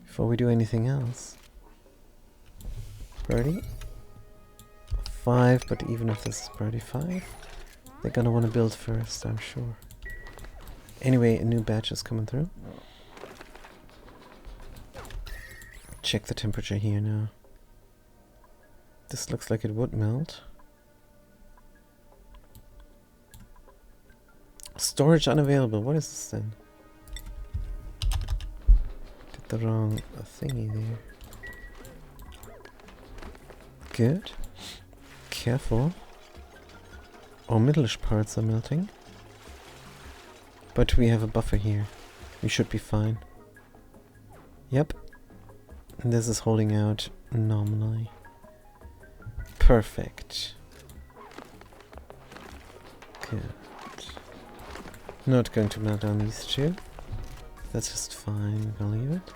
Speaker 1: before we do anything else. Priority 5, but even if this is priority 5, they're gonna want to build first, I'm sure. Anyway, a new batch is coming through. Check the temperature here now. This looks like it would melt. Storage unavailable. What is this then? the wrong thingy there. Good. Careful. Our middle-ish parts are melting. But we have a buffer here. We should be fine. Yep. And this is holding out nominally. Perfect. Good. Not going to melt down these two. That's just fine. We're gonna leave it.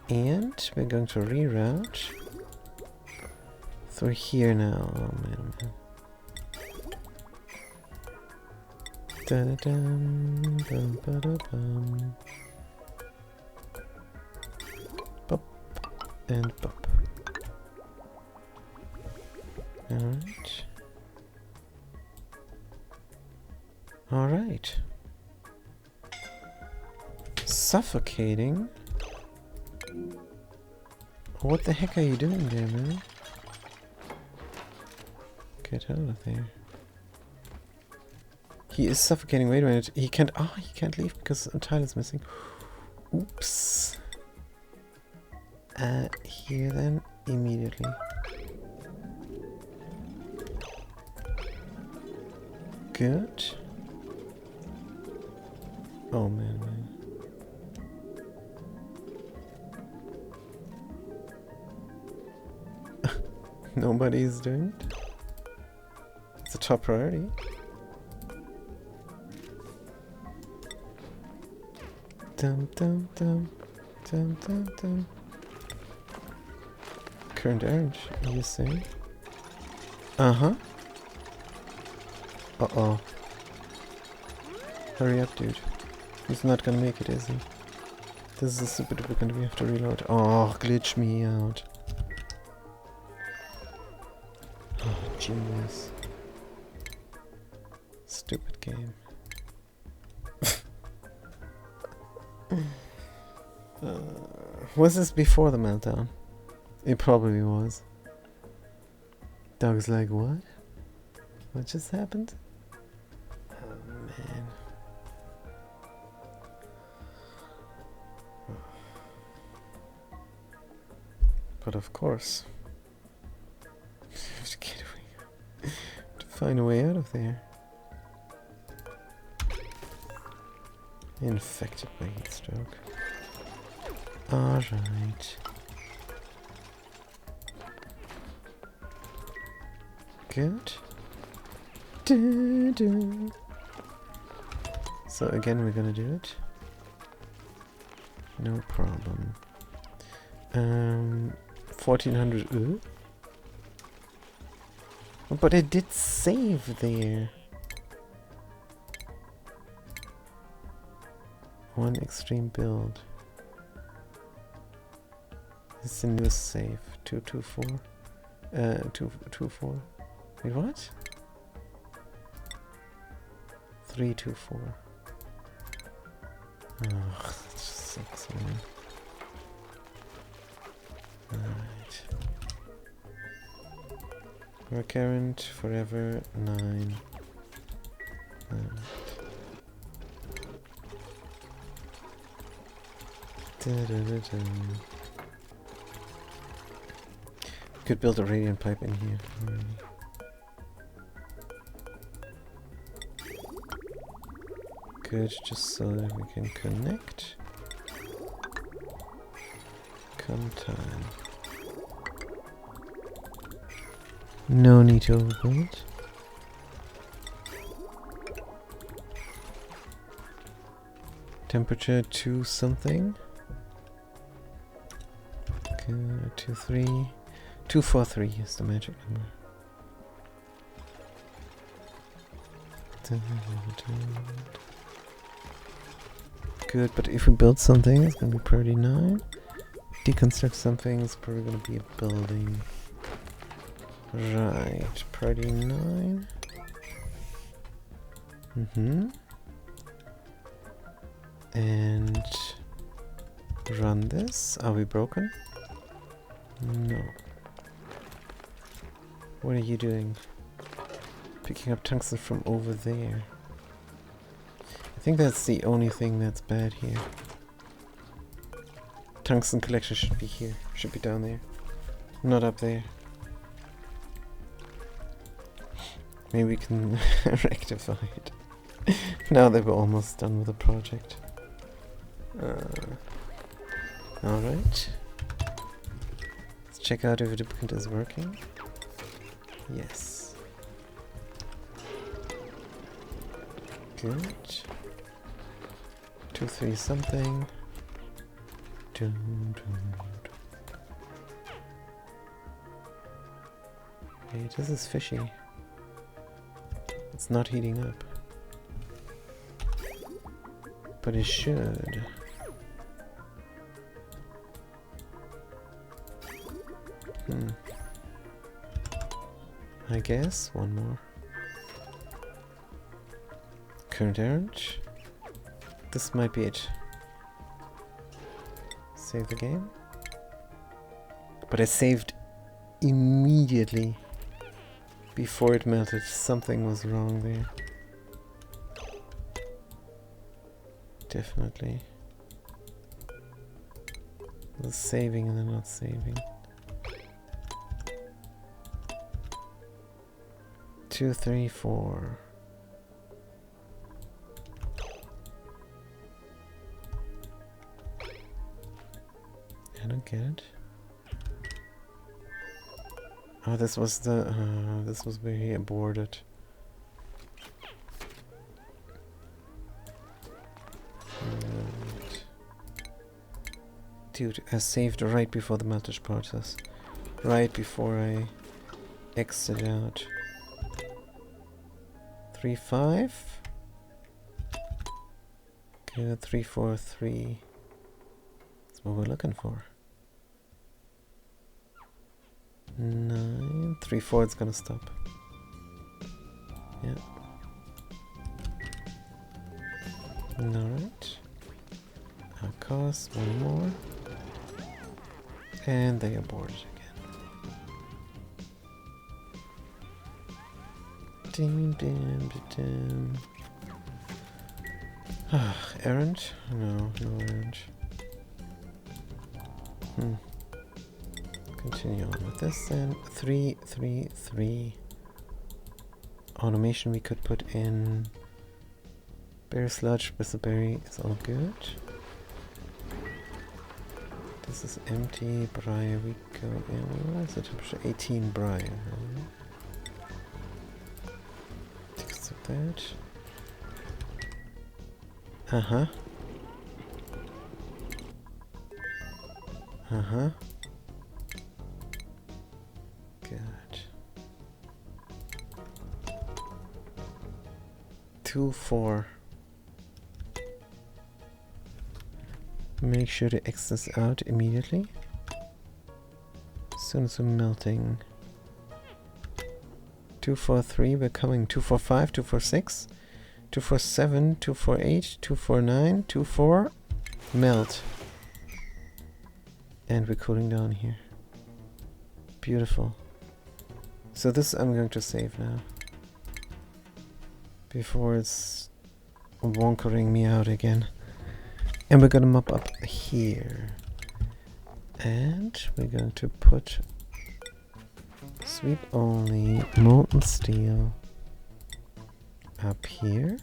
Speaker 1: And we're going to reroute through here now. Oh man, oh man. Da-da-dum, bum-ba-da-bum. Bop and bop. Alright. Alright. Suffocating? What the heck are you doing there, man? Get out of there. He is suffocating. Wait a minute. He can't. Oh, he can't leave because a tile is missing. Oops. Here then, immediately. Good. Oh man, man. Nobody's doing it. It's a top priority. Dum dum dum dum dum dum. Current orange, you say? Uh-huh. Uh-oh. Hurry up, dude. He's not gonna make it, is he? This is a super duper gonna we have to reload. Oh, glitch me out. Oh, genius. Stupid game. Was this before the meltdown? It probably was. Dog's like, what? What just happened? Oh man. But of course, we have to get away. To find a way out of there. Infected by heat stroke. Alright. Good. Doo-doo. So again we're gonna do it. No problem. 1400. Ooh. Oh, but it did save there. One extreme build. It's the newest save. 224. 224. Wait, what? 324. Oh, that just sucks, man. Alright. Recurrent forever 9. Alright. Could build a radiant pipe in here. Good, just so that we can connect. Come time. No need to overbuild. Temperature 2 something. Good, 23. 243 is the magic number. Good, but if we build something, it's gonna be priority 9. Deconstruct something, it's probably gonna be a building. Right, priority 9. And run this. Are we broken? No. What are you doing? Picking up tungsten from over there. I think that's the only thing that's bad here. Tungsten collector should be here. Should be down there. Not up there. Maybe we can rectify it. Now that we're almost done with the project. Alright. Let's check out if the duplicate is working. Yes. Good. 2, 3 something. Dun, dun, dun. Okay, this is fishy. It's not heating up. But it should. I guess one more. Current errand. This might be it. Save the game. But I saved immediately before it melted. Something was wrong there. Definitely. The saving and then not saving. 2, 3, 4. I don't get it. Oh, this was the this was where he aborted. Right. Dude, I saved right before the meltage process. Right before I exit out. 3, 5. Good, 3, 4, 3. That's what we're looking for. 9, 3, 4. It's gonna stop. Yeah. Alright. Our cost, one more. And they aborted again. Dim, dim, dim. Errand? No, no errand. Continue on with this then. 3, 3, 3. Automation we could put in. Berry sludge, bristleberry is all good. This is empty. Briar we go in. What is the temperature? 18 briar. Takes up that. Uh-huh. Uh-huh. Good. 2, 4. Make sure to X this out immediately. As soon as we're melting. 2, 4, 3, we're coming. 2, 4, 5, 2, 4, 6, 2, 4, 7, 2, 4, 8, 2, 4, 9, 2, 4, melt. And we're cooling down here. Beautiful. So this I'm going to save now. Before it's wonkering me out again. And we're gonna mop up here. And we're going to put sweep only molten steel up here.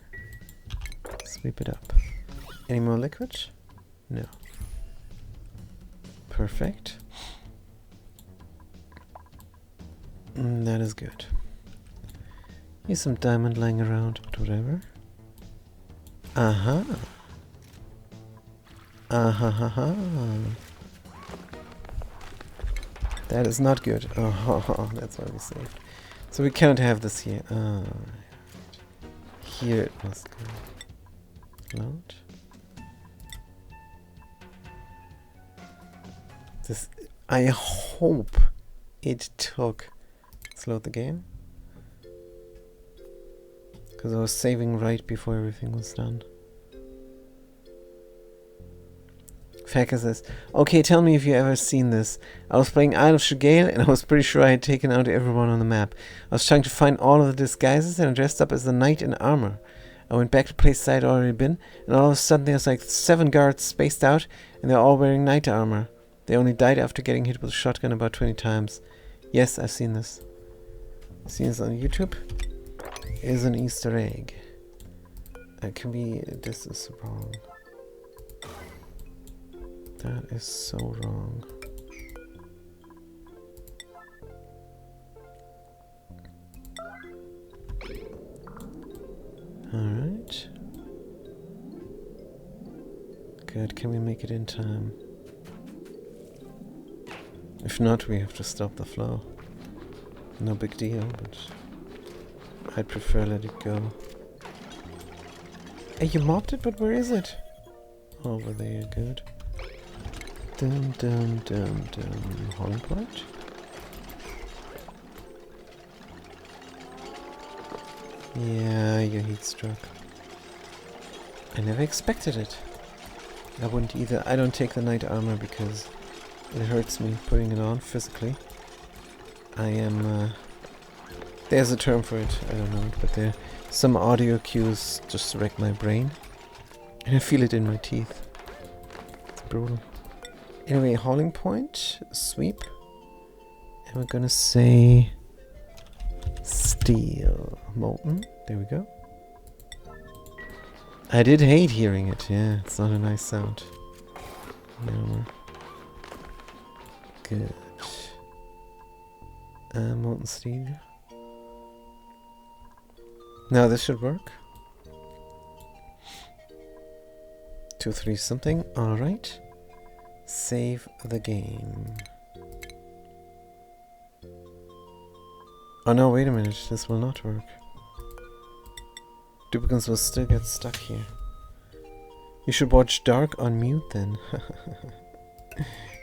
Speaker 1: Sweep it up. Any more liquid? No. Perfect. That is good. Here's some diamond lying around, but whatever. Aha. Aha. That is not good. Oh, that's why we saved. So we cannot have this here. Here it must go. Load. This. I hope it took. Let's load the game. Because I was saving right before everything was done. Faka says, okay, tell me if you ever seen this. I was playing Isle of Shigale and I was pretty sure I had taken out everyone on the map. I was trying to find all of the disguises and I dressed up as a knight in armor. I went back to places I'd already been, and all of a sudden there's like 7 guards spaced out, and they're all wearing knight armor. They only died after getting hit with a shotgun about 20 times. Yes, I've seen this. I've seen this on YouTube. Is an Easter egg. It can be... This is wrong. That is so wrong. Alright. Good, can we make it in time? If not, we have to stop the flow. No big deal, but I'd prefer let it go. Hey, you mopped it, but where is it? Over there, good. Dum dum dum dum. Hauling point? Yeah, you're heat struck. I never expected it. I wouldn't either. I don't take the knight armor because it hurts me putting it on physically. I am... there's a term for it, I don't know it, but there some audio cues just wreck my brain. And I feel it in my teeth. It's brutal. Anyway, hauling point, sweep. And we're gonna say... steel. Molten. There we go. I did hate hearing it, yeah. It's not a nice sound. No. Good. Molten steel. Now this should work. 2, 3 something. Alright. Save the game. Oh no, wait a minute. This will not work. Duplicates will still get stuck here. You should watch Dark on mute then.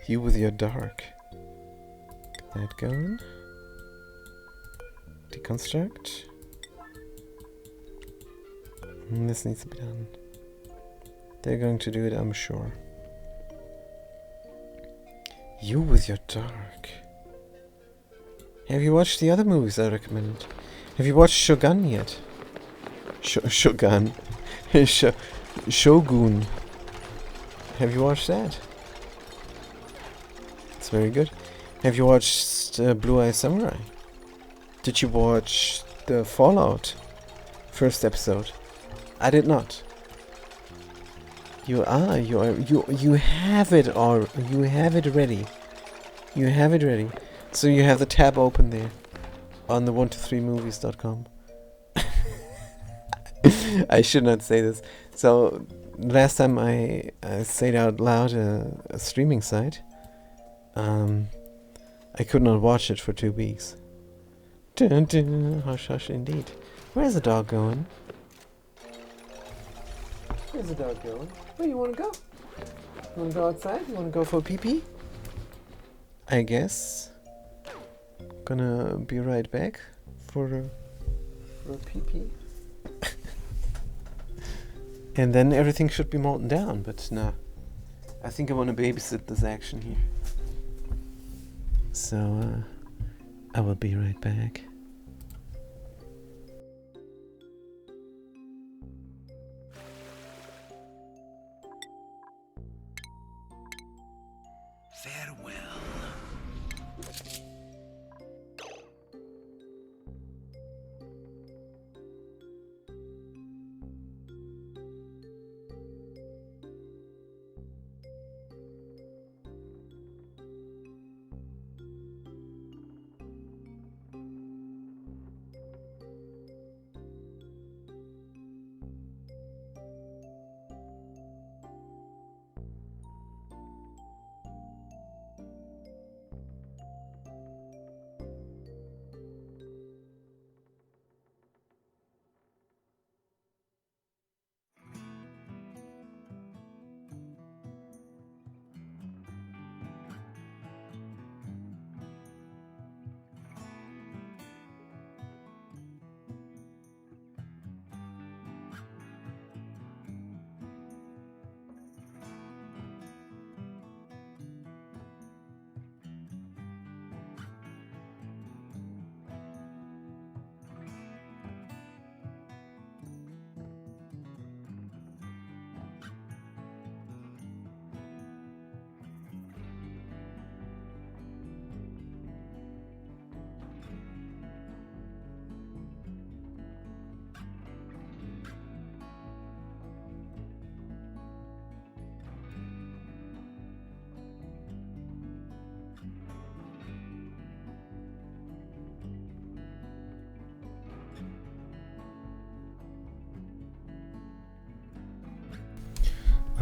Speaker 1: You with your Dark. Get that going. Deconstruct. This needs to be done. They're going to do it, I'm sure. You with your Dark. Have you watched the other movies I recommended? Have you watched Shogun yet? Shogun. Shogun. Have you watched that? It's very good. Have you watched Blue Eye Samurai? Did you watch the Fallout first episode? I did not. You have it all. You have it ready. You have it ready. So you have the tab open there on the 123movies.com. I should not say this. So last time I said out loud a streaming site, I could not watch it for 2 weeks. Dun, dun, hush hush indeed. Where's the dog going? Where's the dog going? Where you want to go? You want to go outside? You want to go for a pee-pee? I guess. Gonna be right back for a pee-pee. And then everything should be molten down, but nah. I think I want to babysit this action here. So, I will be right back.
Speaker 2: Farewell.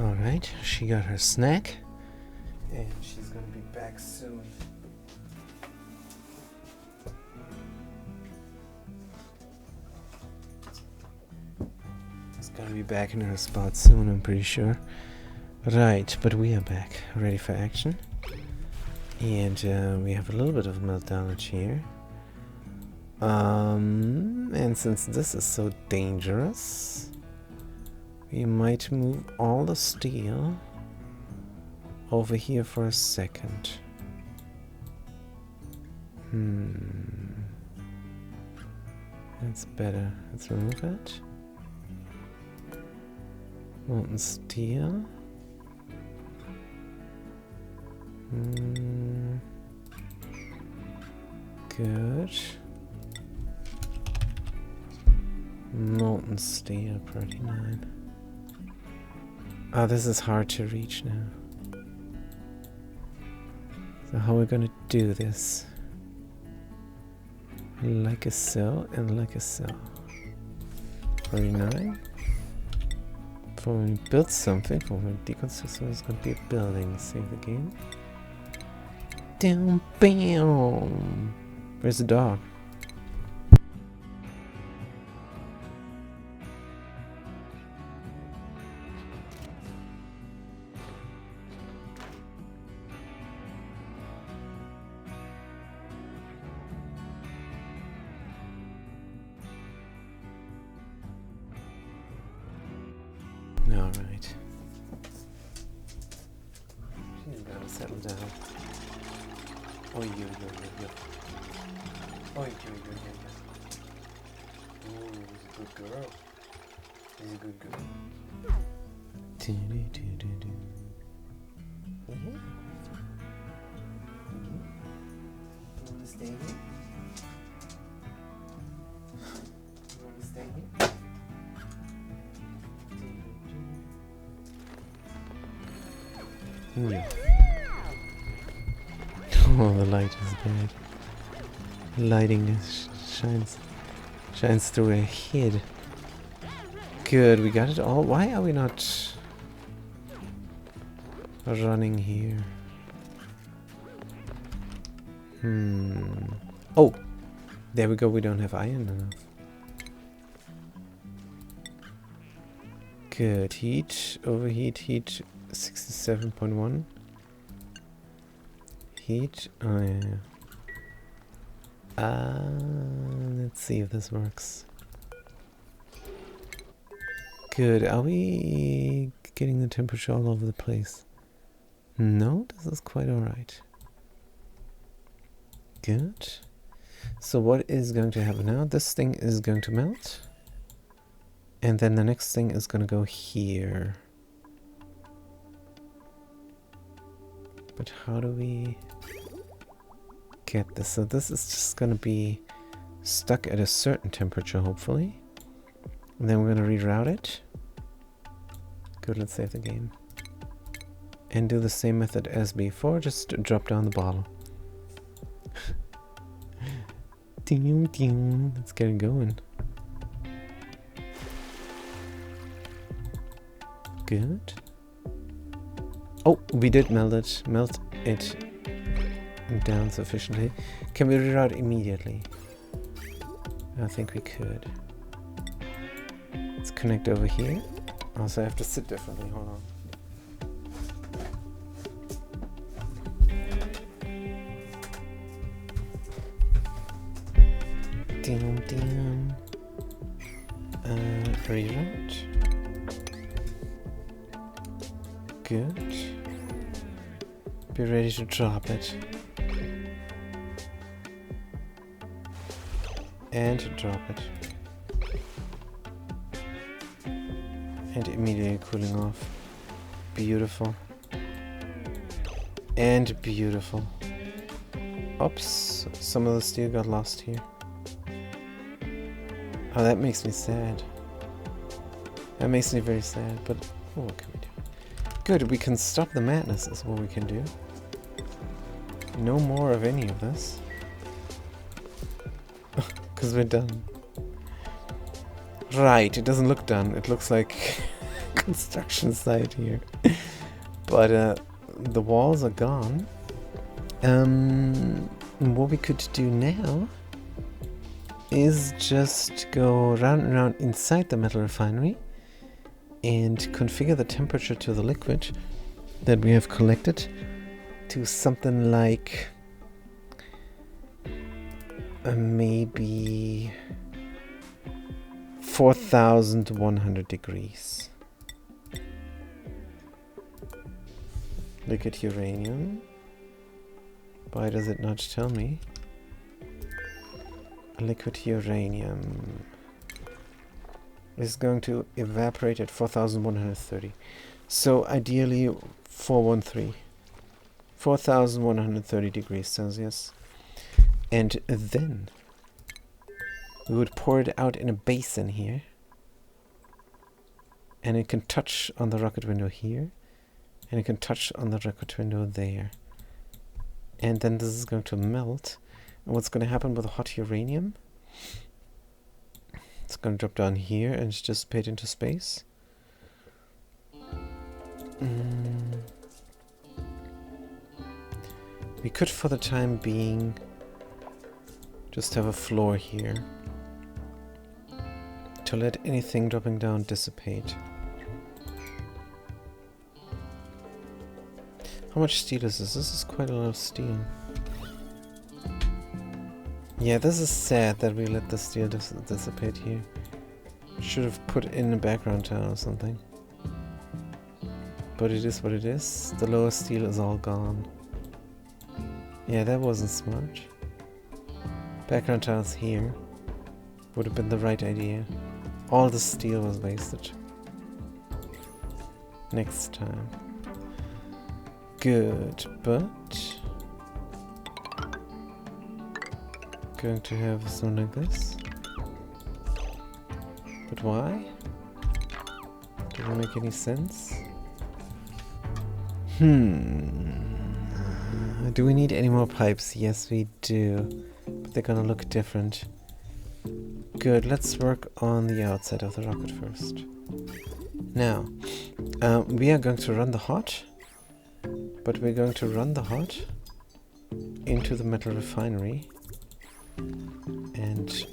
Speaker 1: Alright, she got her snack. And she's gonna be back soon. She's gonna be back in her spot soon, I'm pretty sure. Right, but we are back, ready for action. And we have a little bit of meltdown here. And since this is so dangerous, we might move all the steel over here for a second. That's better. Let's remove it. Molten steel. Good. Molten steel, 39. Oh, this is hard to reach now. So how are we gonna do this? Like a so and like a so. 49. For when we build something, for when we deconstruct, so it's gonna be a building. Save the game. Down, bam! Where's the dog? Alright. She's gotta settle down. Oi, yo, yo, yo, yo. Oi, yo, yo, yo, yo. Ooh, she's a good girl. She's a good girl. Do-do-do-do-do. Mm-hmm. Mm-hmm. You wanna stay here? You wanna stay here? Yeah. Oh, the light is bad. Lighting shines through her head. Good, we got it all. Why are we not running here? Oh, there we go. We don't have iron enough. Good. Heat, overheat, heat 67.1. Heat, oh yeah. Let's see if this works. Good, are we getting the temperature all over the place? No, this is quite alright. Good. So what is going to happen now? This thing is going to melt. And then the next thing is going to go here. But how do we get this? So this is just going to be stuck at a certain temperature, hopefully. And then we're going to reroute it. Good, let's save the game. And do the same method as before, just drop down the bottle. Let's get it going. Good. Oh, we did melt it down sufficiently. Can we reroute immediately? I think we could. Let's connect over here. Also, I have to sit differently. Hold on. Damn. Reroute. Good. Be ready to drop it. And drop it. And immediately cooling off. Beautiful. And beautiful. Oops, some of the steel got lost here. Oh, that makes me sad. That makes me very sad, but oh, what can we do? Good, we can stop the madness is what we can do. No more of any of this. Because we're done. Right, it doesn't look done. It looks like construction site here. But the walls are gone. What we could do now is just go round and round inside the metal refinery and configure the temperature to the liquid that we have collected to something like maybe 4,100 degrees. Liquid uranium. Why does it not tell me? Liquid uranium is going to evaporate at 4,130. So ideally 413. 4,130 degrees Celsius. And then we would pour it out in a basin here. And it can touch on the rocket window here. And it can touch on the rocket window there. And then this is going to melt. And what's going to happen with the hot uranium? It's going to drop down here and dissipate into space. We could, for the time being, just have a floor here to let anything dropping down dissipate. How much steel is this? This is quite a lot of steel. Yeah, this is sad that we let the steel dissipate here. Should have put in a background tile or something. But it is what it is. The lower steel is all gone. Yeah, that wasn't smart. Background tiles here would have been the right idea. All the steel was wasted. Next time. Good, but going to have something like this. But why? Does it make any sense? Do we need any more pipes? Yes, we do. But they're gonna look different. Good, let's work on the outside of the rocket first. Now, we are going to run the hot. But we're going to run the hot into the metal refinery and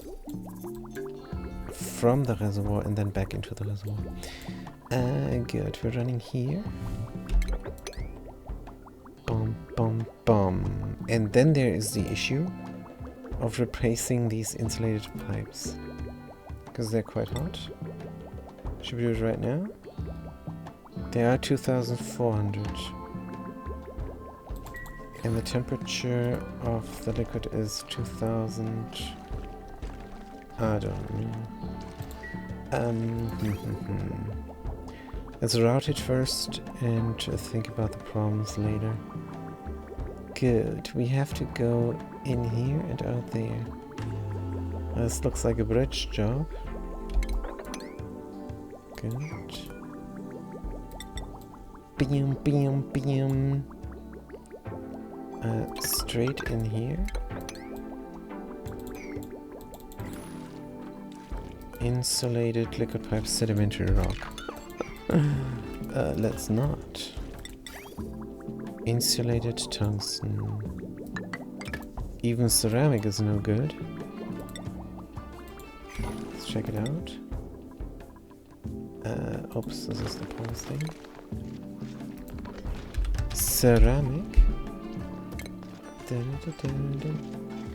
Speaker 1: from the reservoir and then back into the reservoir. Good, we're running here. Bum, bum, bum. And then there is the issue of replacing these insulated pipes because they're quite hot. Should we do it right now? They are 2,400. And the temperature of the liquid is 2000. I don't know. Let's route it first and think about the problems later. Good. We have to go in here and out there. This looks like a bridge job. Good. Bam, bam, bam. Straight in here. Insulated liquid pipe sedimentary rock. Let's not. Insulated tungsten. Even ceramic is no good. Let's check it out. Oops, this is the pause thing. Ceramic.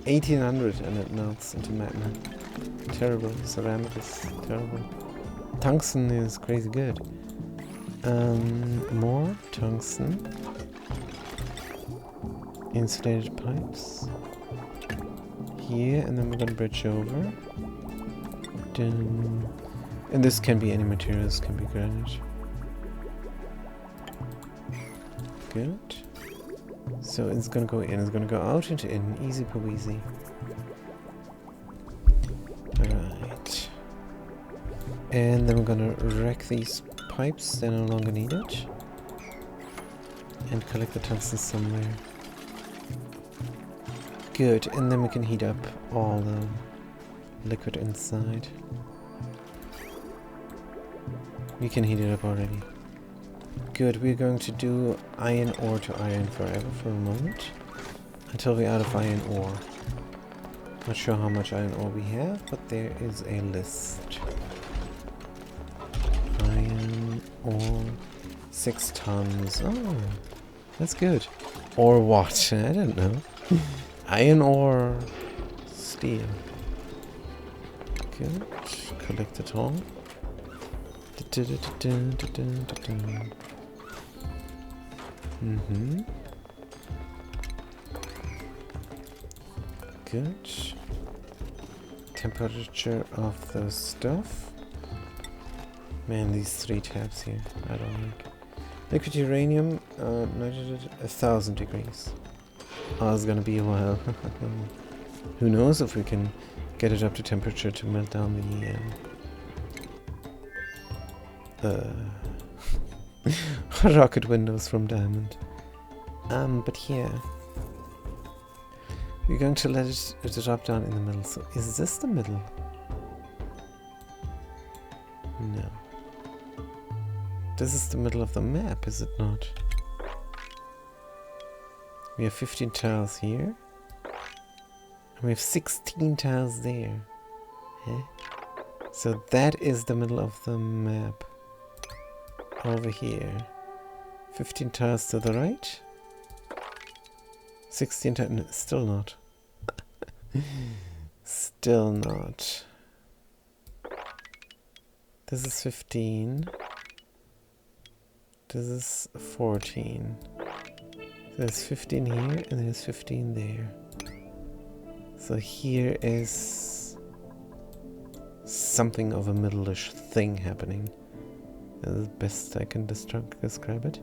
Speaker 1: 1800 and it melts into magma. Terrible. Ceramic is terrible. Tungsten is crazy good. More tungsten. Insulated pipes. Here, and then we're gonna bridge over. Dun. And this can be any material, this can be granite. Good. So it's gonna go in, it's gonna go out into in, easy peasy. Right. And then we're gonna wreck these pipes, they're no longer needed. And collect the tungsten somewhere. Good, and then we can heat up all the liquid inside. We can heat it up already. Good, we're going to do iron ore to iron forever for a moment. Until we're out of iron ore. Not sure how much iron ore we have, but there is a list. Iron ore, 6 tons. Oh, that's good. Or what? I don't know. Iron ore, steel. Good. Collect it all. Mm-hmm. Good. Temperature of the stuff. Man, these 3 tabs here, I don't like. Liquid uranium, 1,000 degrees. Oh, it's gonna be a while. Who knows if we can get it up to temperature to melt down the rocket windows from diamond. But yeah. We're going to let it drop down in the middle. So is this the middle? No. This is the middle of the map, is it not? We have 15 tiles here. And we have 16 tiles there. Eh? So that is the middle of the map. Over here. 15 tiles to the right. 16 tiles. No, still not. Still not. This is 15. This is 14. There's 15 here and there's 15 there. So here is something of a middle-ish thing happening. That's the best I can describe it.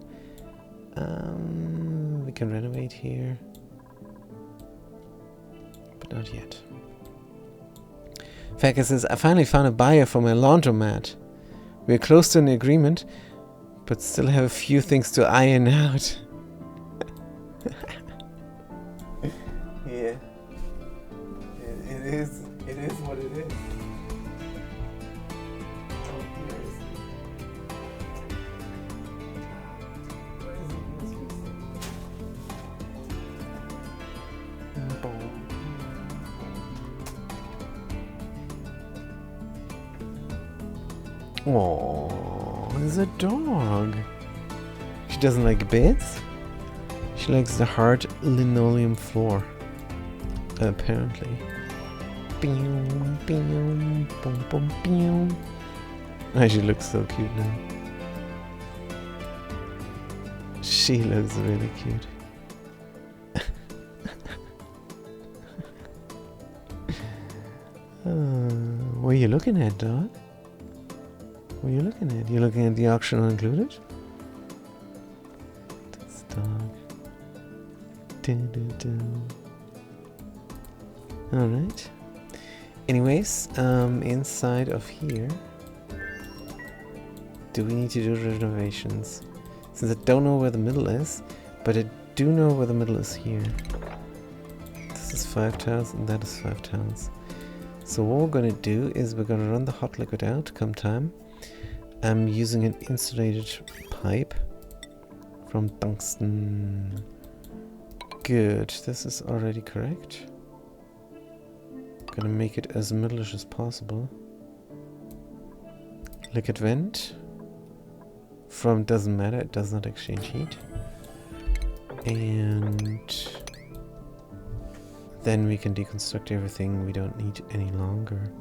Speaker 1: We can renovate here. But not yet. Faker says, I finally found a buyer for my laundromat. We're close to an agreement, but still have a few things to iron out. Yeah. It is what it is. Oh, there's a dog. She doesn't like beds. She likes the hard linoleum floor. Apparently. Oh, she looks so cute now. She looks really cute. What are you looking at, dog? What are you looking at? You're looking at the auction included? This dog. Alright. Anyways, inside of here, do we need to do renovations? Since I don't know where the middle is, but I do know where the middle is here. This is 5 tiles and that is 5 tiles. So what we're going to do is we're going to run the hot liquid out come time. I'm using an insulated pipe from tungsten. Good, this is already correct. Gonna make it as middle-ish as possible. Liquid vent. From doesn't matter, it does not exchange heat. And then we can deconstruct everything we don't need any longer.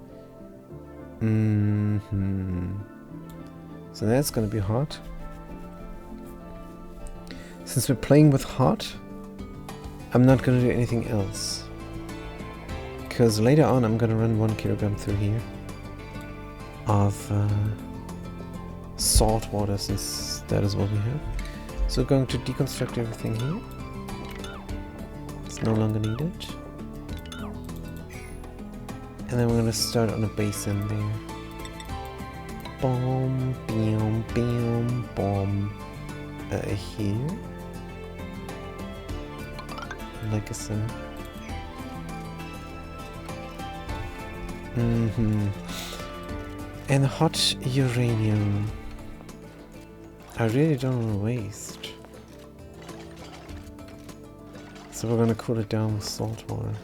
Speaker 1: So that's gonna be hot. Since we're playing with hot, I'm not gonna do anything else. Because later on I'm gonna run 1 kilogram through here of salt water, since that is what we have. So we're going to deconstruct everything here. It's no longer needed. And then we're gonna start on a basin there. Boom, boom, boom, boom. Here. Like so. And hot uranium. I really don't want to waste. So we're gonna cool it down with salt water.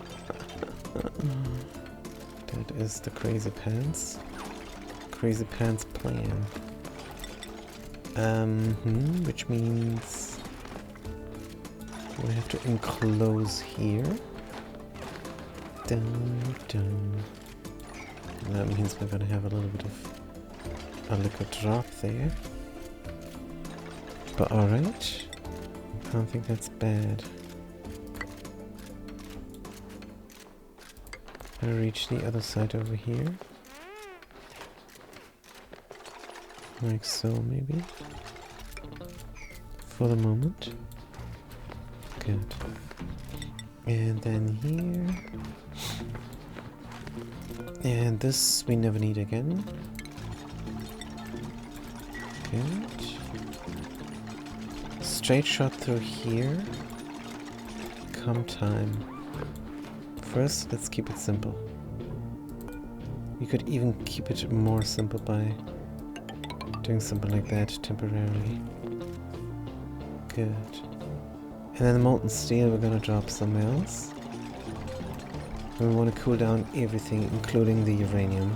Speaker 1: That is the crazy pants. Crazy pants plan. Which means we have to enclose here. Dun, dun. And that means we're gonna have a little bit of a liquid drop there. But alright. I don't think that's bad. I'll reach the other side over here. Like so, maybe. For the moment. Good. And then here. And this we never need again. Good. Straight shot through here. Come time. First, let's keep it simple. You could even keep it more simple by doing something like that temporarily. Good. And then the molten steel we're gonna drop somewhere else. And we want to cool down everything, including the uranium.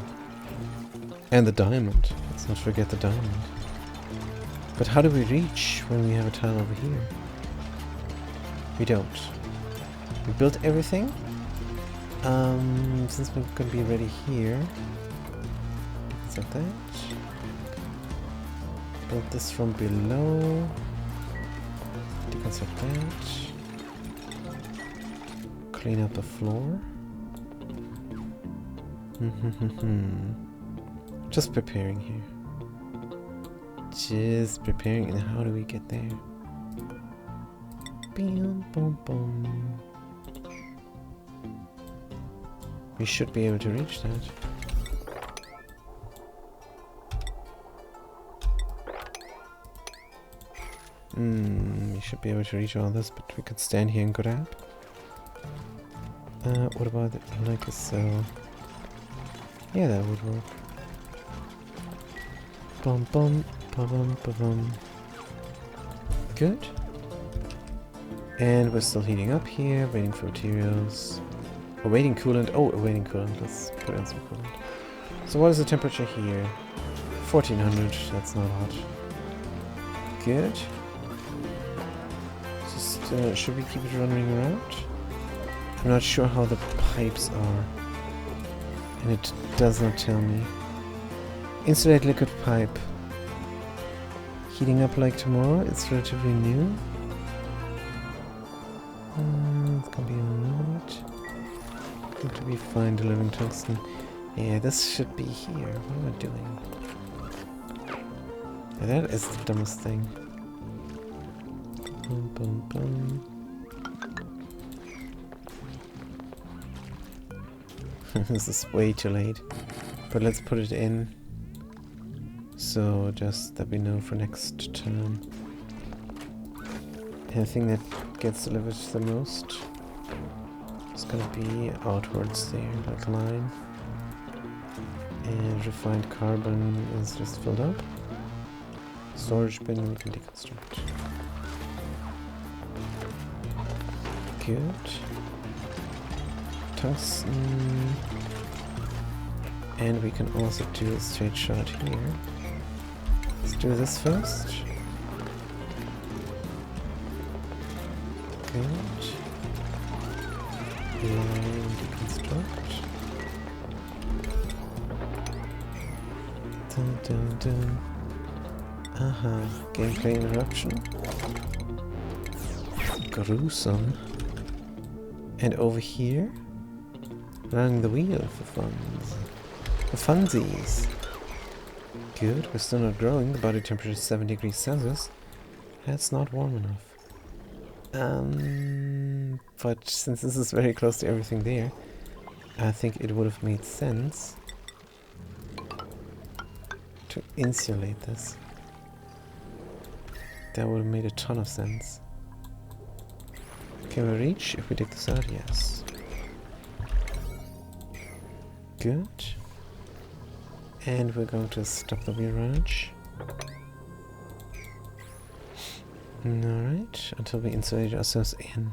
Speaker 1: And the diamond. Let's not forget the diamond. But how do we reach when we have a tile over here? We don't. We built everything. Since we're gonna be ready here. Because of that. Build this from below. Deconstruct that. Clean up the floor. Just preparing here. Just preparing, and how do we get there? Boom, boom, boom. We should be able to reach that. We should be able to reach all this, but we could stand here and grab. What about like a cell? Yeah, that would work. Bum bum bum bum bum bum. Good. And we're still heating up here, waiting for materials. Awaiting coolant. Oh, awaiting coolant. Let's put in some coolant. So what is the temperature here? 1400. That's not hot. Good. Just, should we keep it running around? I'm not sure how the pipes are. And it does not tell me. Insulate liquid pipe. Heating up like tomorrow. It's relatively new. It's gonna be alright. Going to be fine delivering tungsten. Yeah, this should be here. What am I doing? Yeah, that is the dumbest thing. Boom, boom, boom. This is way too late. But let's put it in. So just that we know for next term. Anything that gets delivered the most is gonna be outwards there, like line. And refined carbon is just filled up. Storage bin we can deconstruct. Good. Tungsten. And we can also do a straight shot here. Let's do this first. Good. Line deconstruct. Dun dun dun. Gameplay interruption. Gruesome. And over here, running the wheel for funds. For funsies. Good, we're still not growing. The body temperature is 7 degrees Celsius. That's not warm enough. But since this is very close to everything there, I think it would have made sense to insulate this. That would have made a ton of sense. Can we reach if we dig this out? Yes. Good. And we're going to stop the wheel ranch. Alright, until we insulate ourselves in.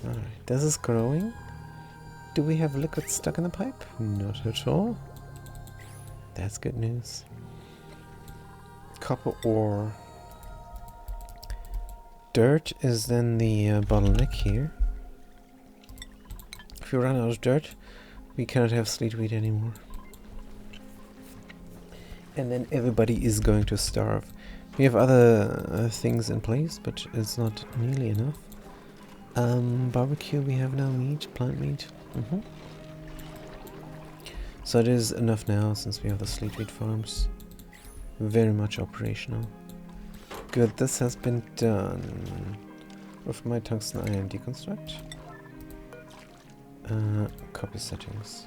Speaker 1: Alright, this is growing. Do we have liquid stuck in the pipe? Not at all. That's good news. Copper ore. Dirt is then the bottleneck here. If we run out of dirt, we cannot have sleetweed anymore. And then everybody is going to starve. We have other things in place, but it's not nearly enough. Barbecue, we have now meat, plant meat. So it is enough now since we have the sleetweed farms. Very much operational. Good, this has been done. With my tungsten iron deconstruct. Copy settings.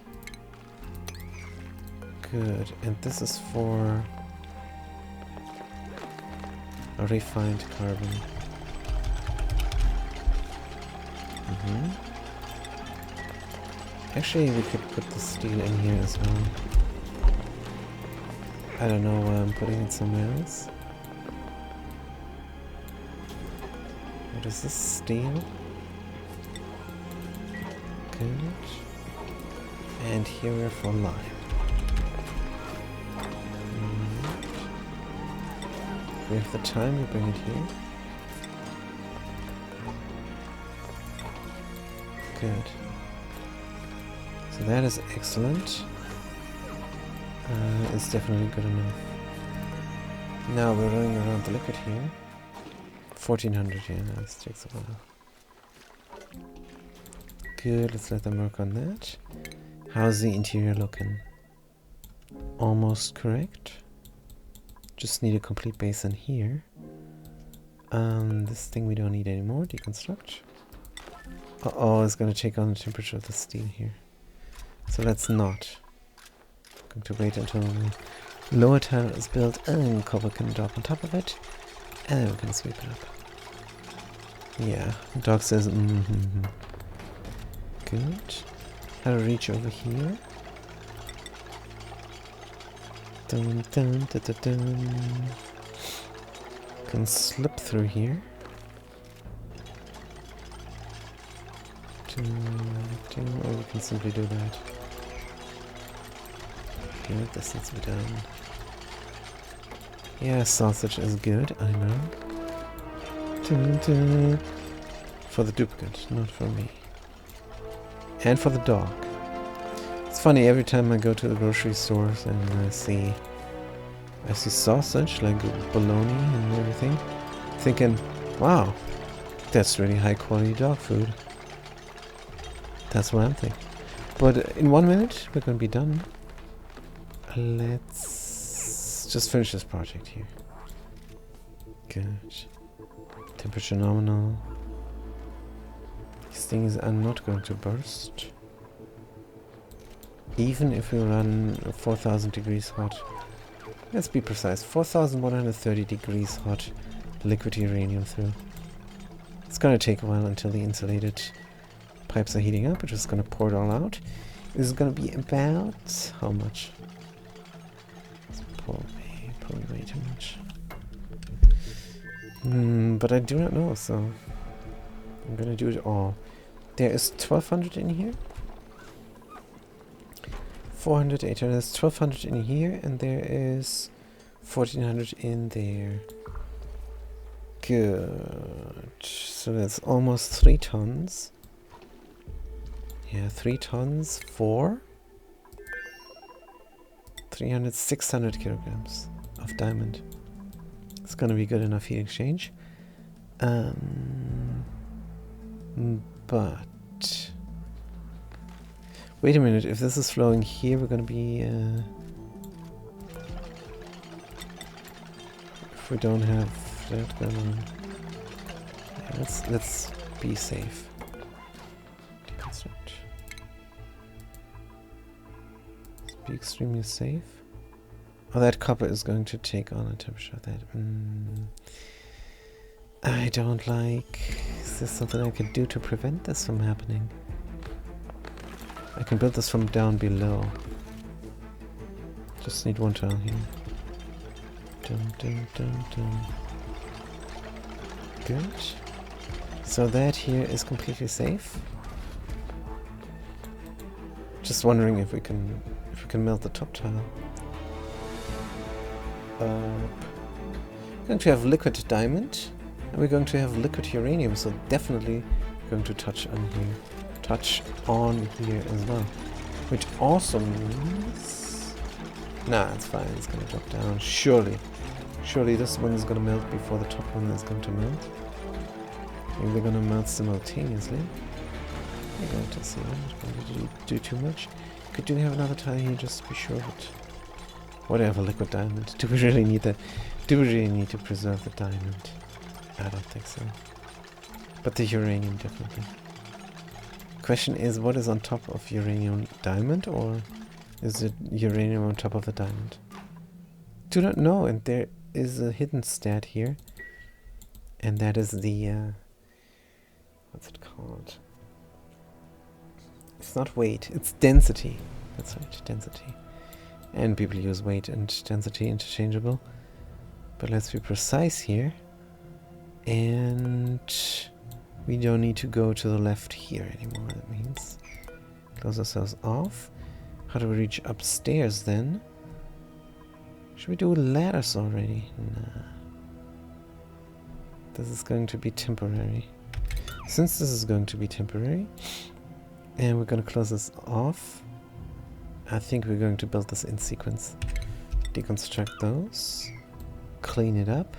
Speaker 1: Good, and this is for a refined carbon. Actually, we could put the steel in here as well. I don't know why I'm putting it somewhere else. What is this? Steel? Good. And here we're for lime. If we have the time, we bring it here. Good. So that is excellent. It's definitely good enough. Now we're running around the liquid here. 1400 here, now this takes a while. Good, let's let them work on that. How's the interior looking? Almost correct. Just need a complete basin here. This thing we don't need anymore, deconstruct. Uh-oh, it's gonna take on the temperature of the steel here. So that's not. I'm going to wait until the lower tile is built and copper can drop on top of it. And then we can sweep it up. Yeah, dog says Good. How to reach over here. Dun dun dun dun dun. Can slip through here. Or we can simply do that. Good, this needs to be done. Yeah, sausage is good, I know. Dun, dun. For the duplicate, not for me. And for the dog. It's funny, every time I go to the grocery stores and I see sausage, like bologna and everything, thinking, wow, that's really high quality dog food. That's what I'm thinking. But in 1 minute, we're gonna be done. Let's just finish this project here. Good. Temperature nominal. These things are not going to burst. Even if we run 4000 degrees hot. Let's be precise. 4130 degrees hot liquid uranium through. It's gonna take a while until the insulated pipes are heating up. We're just gonna pour it all out. This is gonna be about how much? Probably way too much. But I do not know, so I'm gonna do it all. There is 1200 in here. 400, 800, there's 1200 in here, and there is 1400 in there. Good. So that's almost 3 tons. Yeah, 3 tons for 300, 600 kilograms of diamond. It's gonna be good enough heat exchange. But wait a minute, if this is flowing here, we're gonna be if we don't have that going on. Yeah, let's be safe. Deconstruct. Let's be extremely safe. Oh, that copper is going to take on a temperature that I don't like. Is there something I could do to prevent this from happening? I can build this from down below. Just need 1 tile here. Dun, dun, dun, dun. Good. So that here is completely safe. Just wondering if we can melt the top tile. We're going to have liquid diamond, and we're going to have liquid uranium. So definitely going to touch on here as well. Which also means, nah, it's fine. It's gonna drop down. Surely this one is gonna melt before the top one is going to melt. Maybe they're gonna melt simultaneously. We're going to see. I'm not going to do too much. Could we have another tile here just to be sure? But whatever, liquid diamond. Do we really need that? Do we really need to preserve the diamond? I don't think so. But the uranium definitely. Question is, what is on top of uranium? Diamond, or is it uranium on top of the diamond? Do not know, and there is a hidden stat here, and that is the what's it called? It's not weight, it's density. That's right, density. And people use weight and density interchangeable. But let's be precise here. And we don't need to go to the left here anymore. That means close ourselves off. How do we reach upstairs then? Should we do ladders already? Nah. This is going to be temporary. Since this is going to be temporary, and we're going to close this off, I think we're going to build this in sequence. Deconstruct those, clean it up,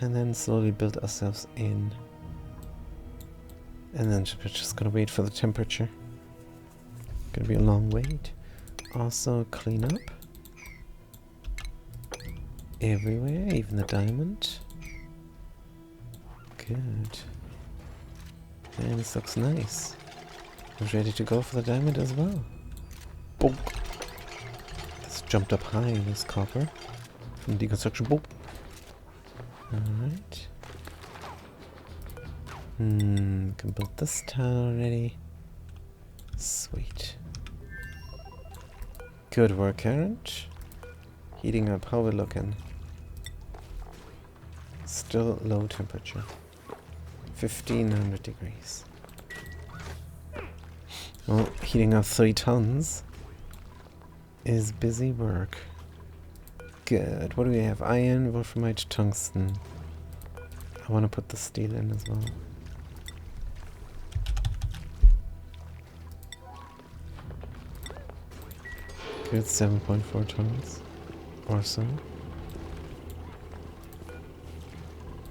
Speaker 1: and then slowly build ourselves in. And then we're just going to wait for the temperature. Gonna be a long wait. Also clean up everywhere, even the diamond. Good. And this looks nice. I'm ready to go for the diamond as well. Boom. This jumped up high, this copper from deconstruction. Boom. Alright. Can build this tile already. Sweet. Good work, current. Heating up, how we looking? Still low temperature. 1500 degrees. Well, heating up 3 tons is busy work. Good. What do we have? Iron, wolframite, tungsten. I want to put the steel in as well. Good, 7.4 tons or so.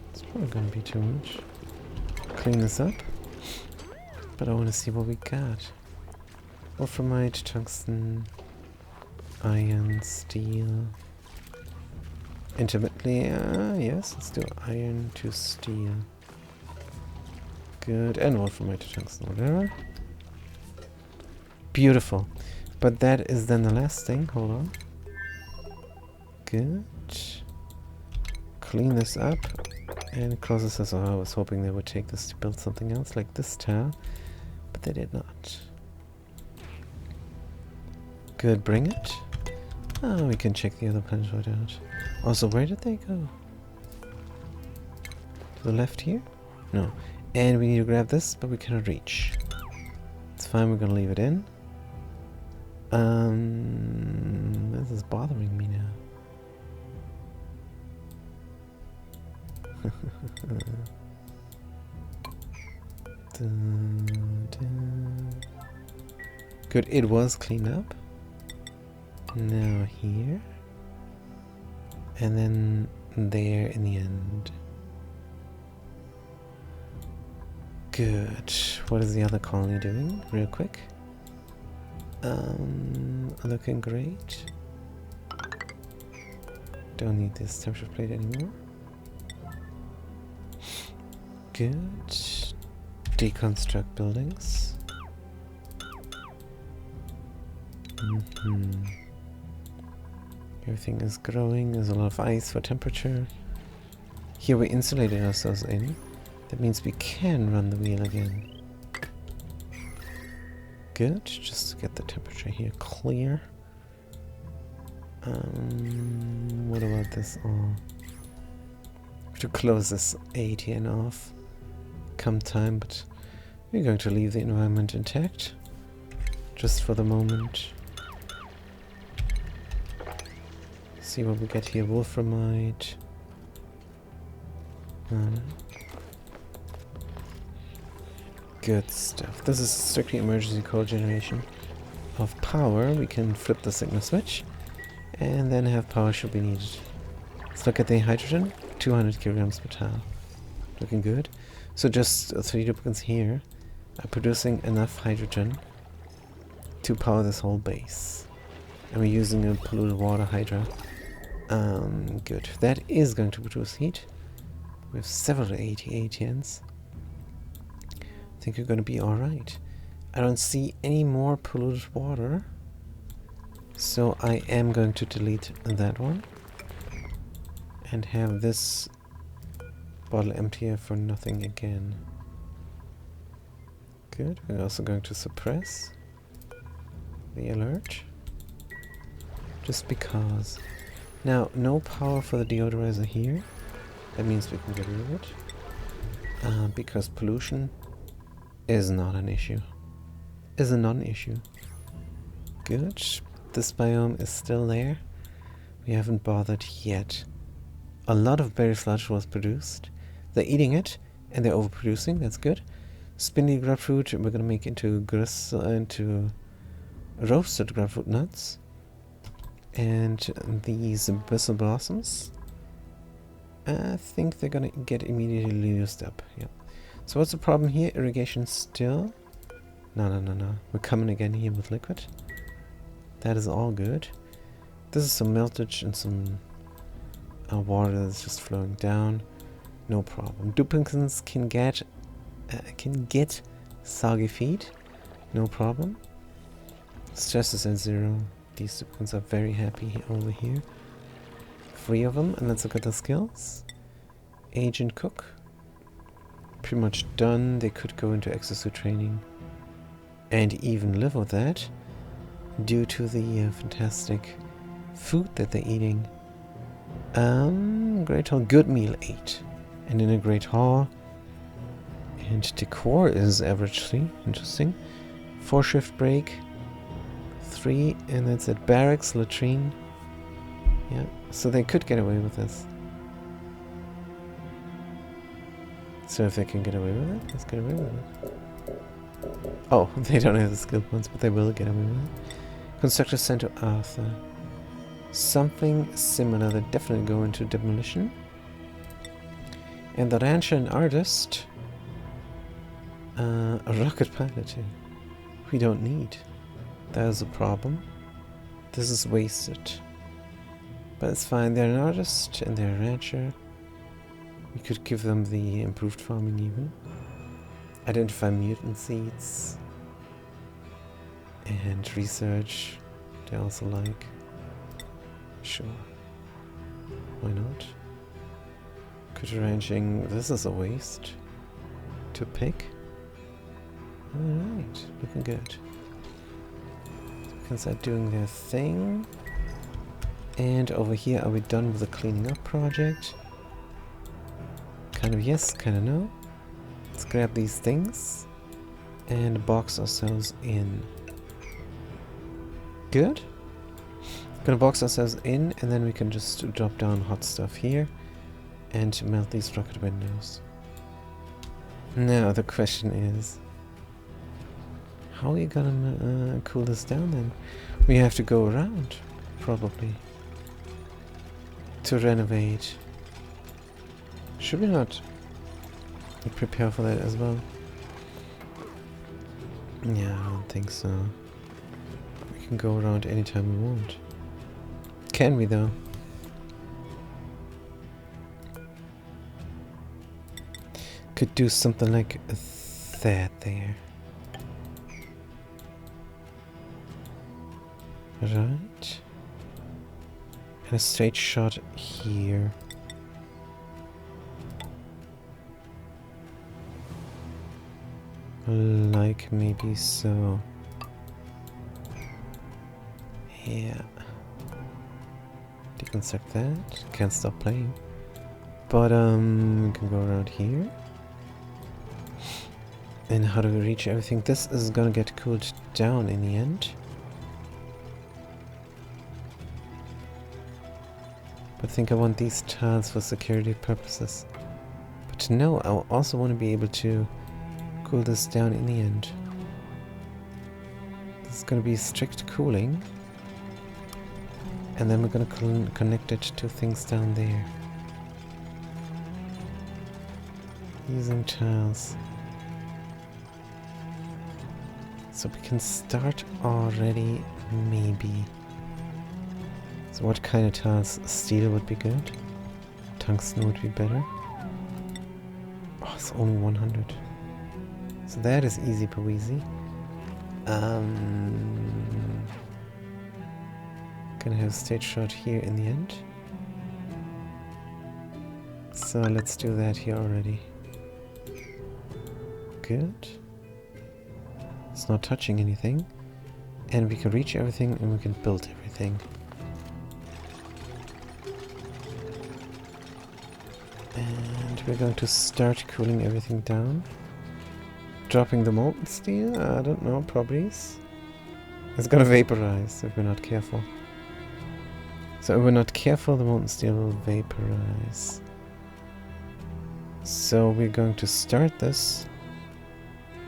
Speaker 1: It's probably going to be too much. Clean this up. But I want to see what we got. Wolframite, tungsten, iron, steel. Intermittently, yes, let's do iron to steel. Good, and wolframite to tungsten, whatever. Beautiful. But that is then the last thing. Hold on. Good. Clean this up and close this as well. I was hoping they would take this to build something else like this tile, but they did not. Good, bring it. Oh, we can check the other planets right out. Also, where did they go? To the left here? No. And we need to grab this, but we cannot reach. It's fine, we're gonna leave it in. This is bothering me now. Good, it was cleaned up. Now here. And then there in the end. Good. What is the other colony doing? Real quick. Looking great. Don't need this temperature plate anymore. Good. Deconstruct buildings. Everything is growing. There's a lot of ice for temperature. Here we insulated ourselves in. That means we can run the wheel again. Good, just to get the temperature here clear. What about this all? to close this ATN off come time, but we're going to leave the environment intact just for the moment. See what we get here. Wolframite. Good stuff. This is strictly emergency call generation of power. We can flip the signal switch and then have power should be needed. Let's look at the hydrogen. 200 kilograms per tile. Looking good. So just 3 duplicants here are producing enough hydrogen to power this whole base. And we're using a polluted water hydra. Good. That is going to produce heat. We have several 80 ATNs. I think we're going to be alright. I don't see any more polluted water. So I am going to delete that one. And have this bottle emptier for nothing again. Good. We're also going to suppress the alert. Just because. Now, no power for the deodorizer here. That means we can get rid of it. Because pollution is not an issue. Is a non-issue. Good. This biome is still there. We haven't bothered yet. A lot of berry sludge was produced. They're eating it, and they're overproducing. That's good. Spindly grapefruit, we're gonna make into roasted grapefruit nuts. And these bristle blossoms, I think they're gonna get immediately used up. Yeah. So what's the problem here? Irrigation still? No. We're coming again here with liquid. That is all good. This is some meltage and some water that's just flowing down. No problem. Duplicants can get soggy feet. No problem. Stress is at 0. These duplicants are very happy over here. 3 of them, and let's look at the skills. Agent Cook. Pretty much done. They could go into exosuit training and even live with that due to the fantastic food that they're eating. Great Hall. Good meal 8. And in a Great Hall. And decor is averagely interesting. 4 shift break. 3, and that's at barracks, latrine. Yeah, so they could get away with this. So if they can get away with it, let's get away with it. Oh, they don't have the skill points, but they will get away with it. Constructor sent to Arthur. Something similar that definitely go into demolition. And the rancher and artist, a rocket piloting. We don't need. That is a problem. This is wasted. But it's fine. They're an artist and they're a rancher. We could give them the improved farming even. Identify mutant seeds. And research. They also like. Sure. Why not? Could ranching. This is a waste. To pick. Alright. Looking good. Start doing their thing. And over here, are we done with the cleaning up project? Kind of yes, kind of no. Let's grab these things and box ourselves in. Good. Gonna box ourselves in, and then we can just drop down hot stuff here and melt these rocket windows. Now the question is, how are you gonna cool this down then? We have to go around, probably, to renovate. Should we not prepare for that as well? Yeah, I don't think so. We can go around anytime we want. Can we though? Could do something like that there. Right. And a straight shot here. Like maybe so. Yeah. Deconstruct that. Can't stop playing. But we can go around here. And how do we reach everything? This is gonna get cooled down in the end. But I think I want these tiles for security purposes. But no, I also want to be able to cool this down in the end. This is gonna be strict cooling. And then we're gonna connect it to things down there. Using tiles. So we can start already, maybe. So what kind of tiles? Steel would be good. Tungsten would be better. Oh, it's only 100. So that is easy peasy. Gonna have a stage shot here in the end. So let's do that here already. Good. It's not touching anything. And we can reach everything and we can build everything. And we're going to start cooling everything down. Dropping the molten steel? I don't know, probably. It's gonna vaporize if we're not careful. So if we're not careful, the molten steel will vaporize. So we're going to start this.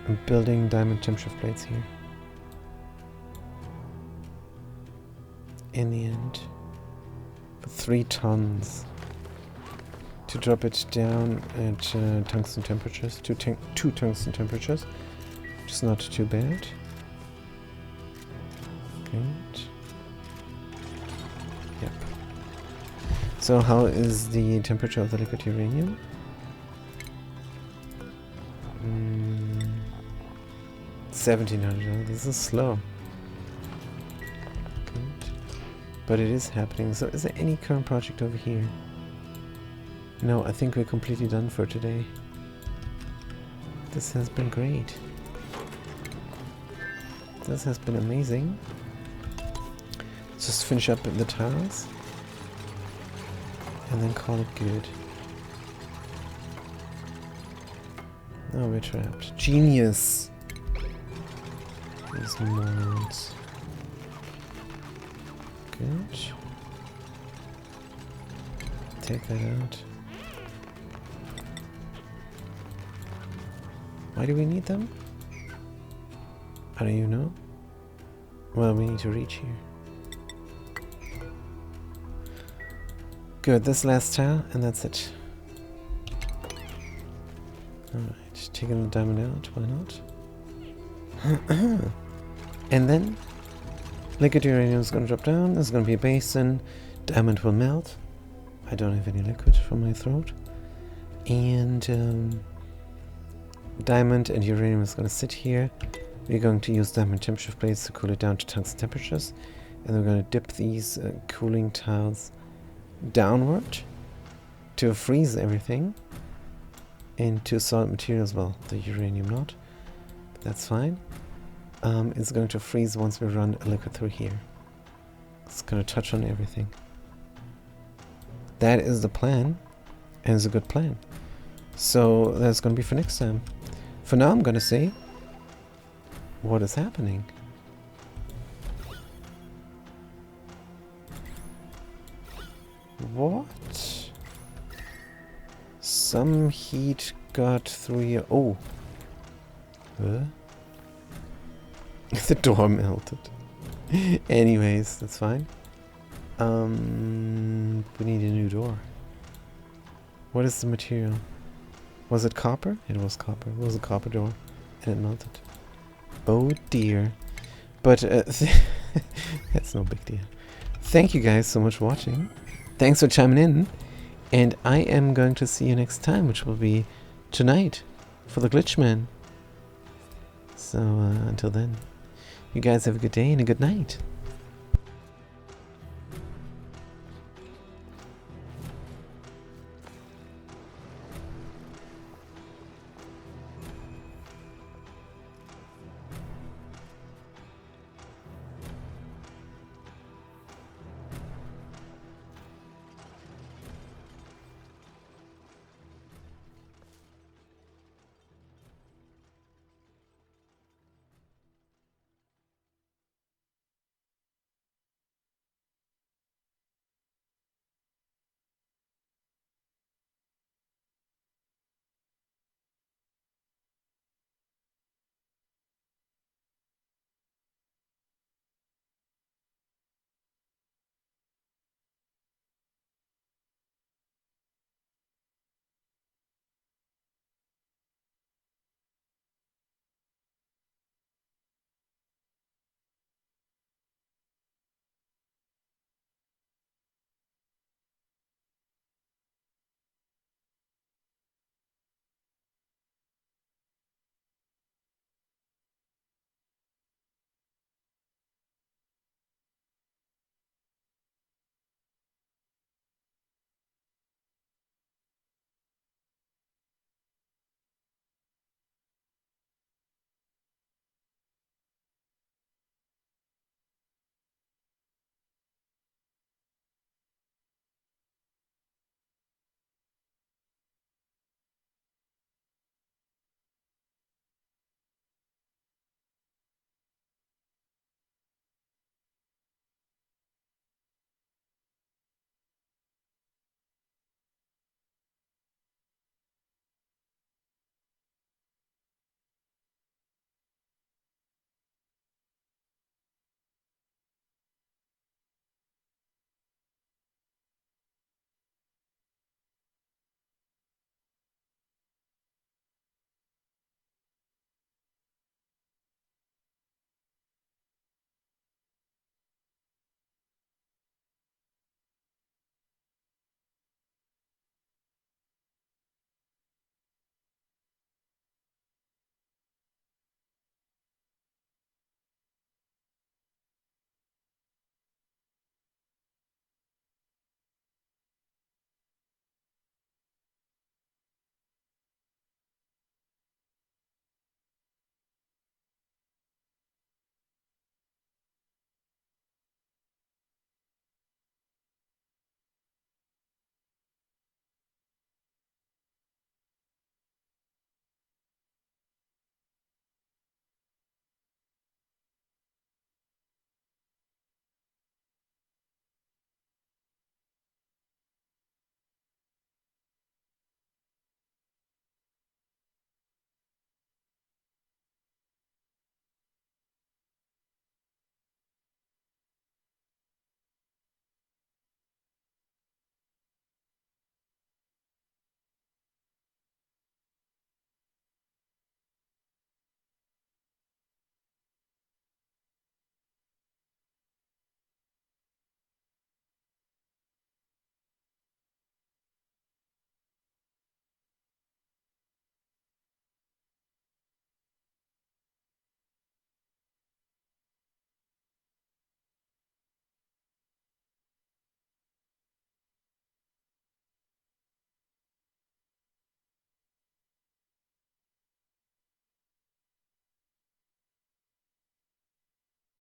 Speaker 1: I'm building diamond temperature plates here. In the end. For 3 tons. To drop it down at tungsten temperatures. 2 tungsten temperatures. Which is not too bad. Good. Yep. So how is the temperature of the liquid uranium? 1700. This is slow. Good. But it is happening. So is there any current project over here? No, I think we're completely done for today. This has been great. This has been amazing. Let's just finish up the tiles. And then call it good. Oh, we're trapped. Genius! These morons. Good. Take that out. Why do we need them? I don't even know. Well, we need to reach here. Good, this last tile, and that's it. Alright, taking the diamond out, why not? And then, liquid uranium is going to drop down, there's going to be a basin, diamond will melt. I don't have any liquid from my throat. And diamond and uranium is going to sit here. We're going to use diamond temperature plates to cool it down to tungsten temperatures. And we're going to dip these cooling tiles downward to freeze everything into solid material as well. The uranium not. But that's fine. It's going to freeze once we run a liquid through here. It's going to touch on everything. That is the plan. And it's a good plan. So that's going to be for next time. For now I'm going to say, what is happening? What? Some heat got through here. Oh. Huh? The door melted. Anyways, that's fine. We need a new door. What is the material? Was it copper? It was copper. It was a copper door. And it melted. Oh dear. But that's no big deal. Thank you guys so much for watching. Thanks for chiming in. And I am going to see you next time, which will be tonight for the Glitchman. So until then, you guys have a good day and a good night.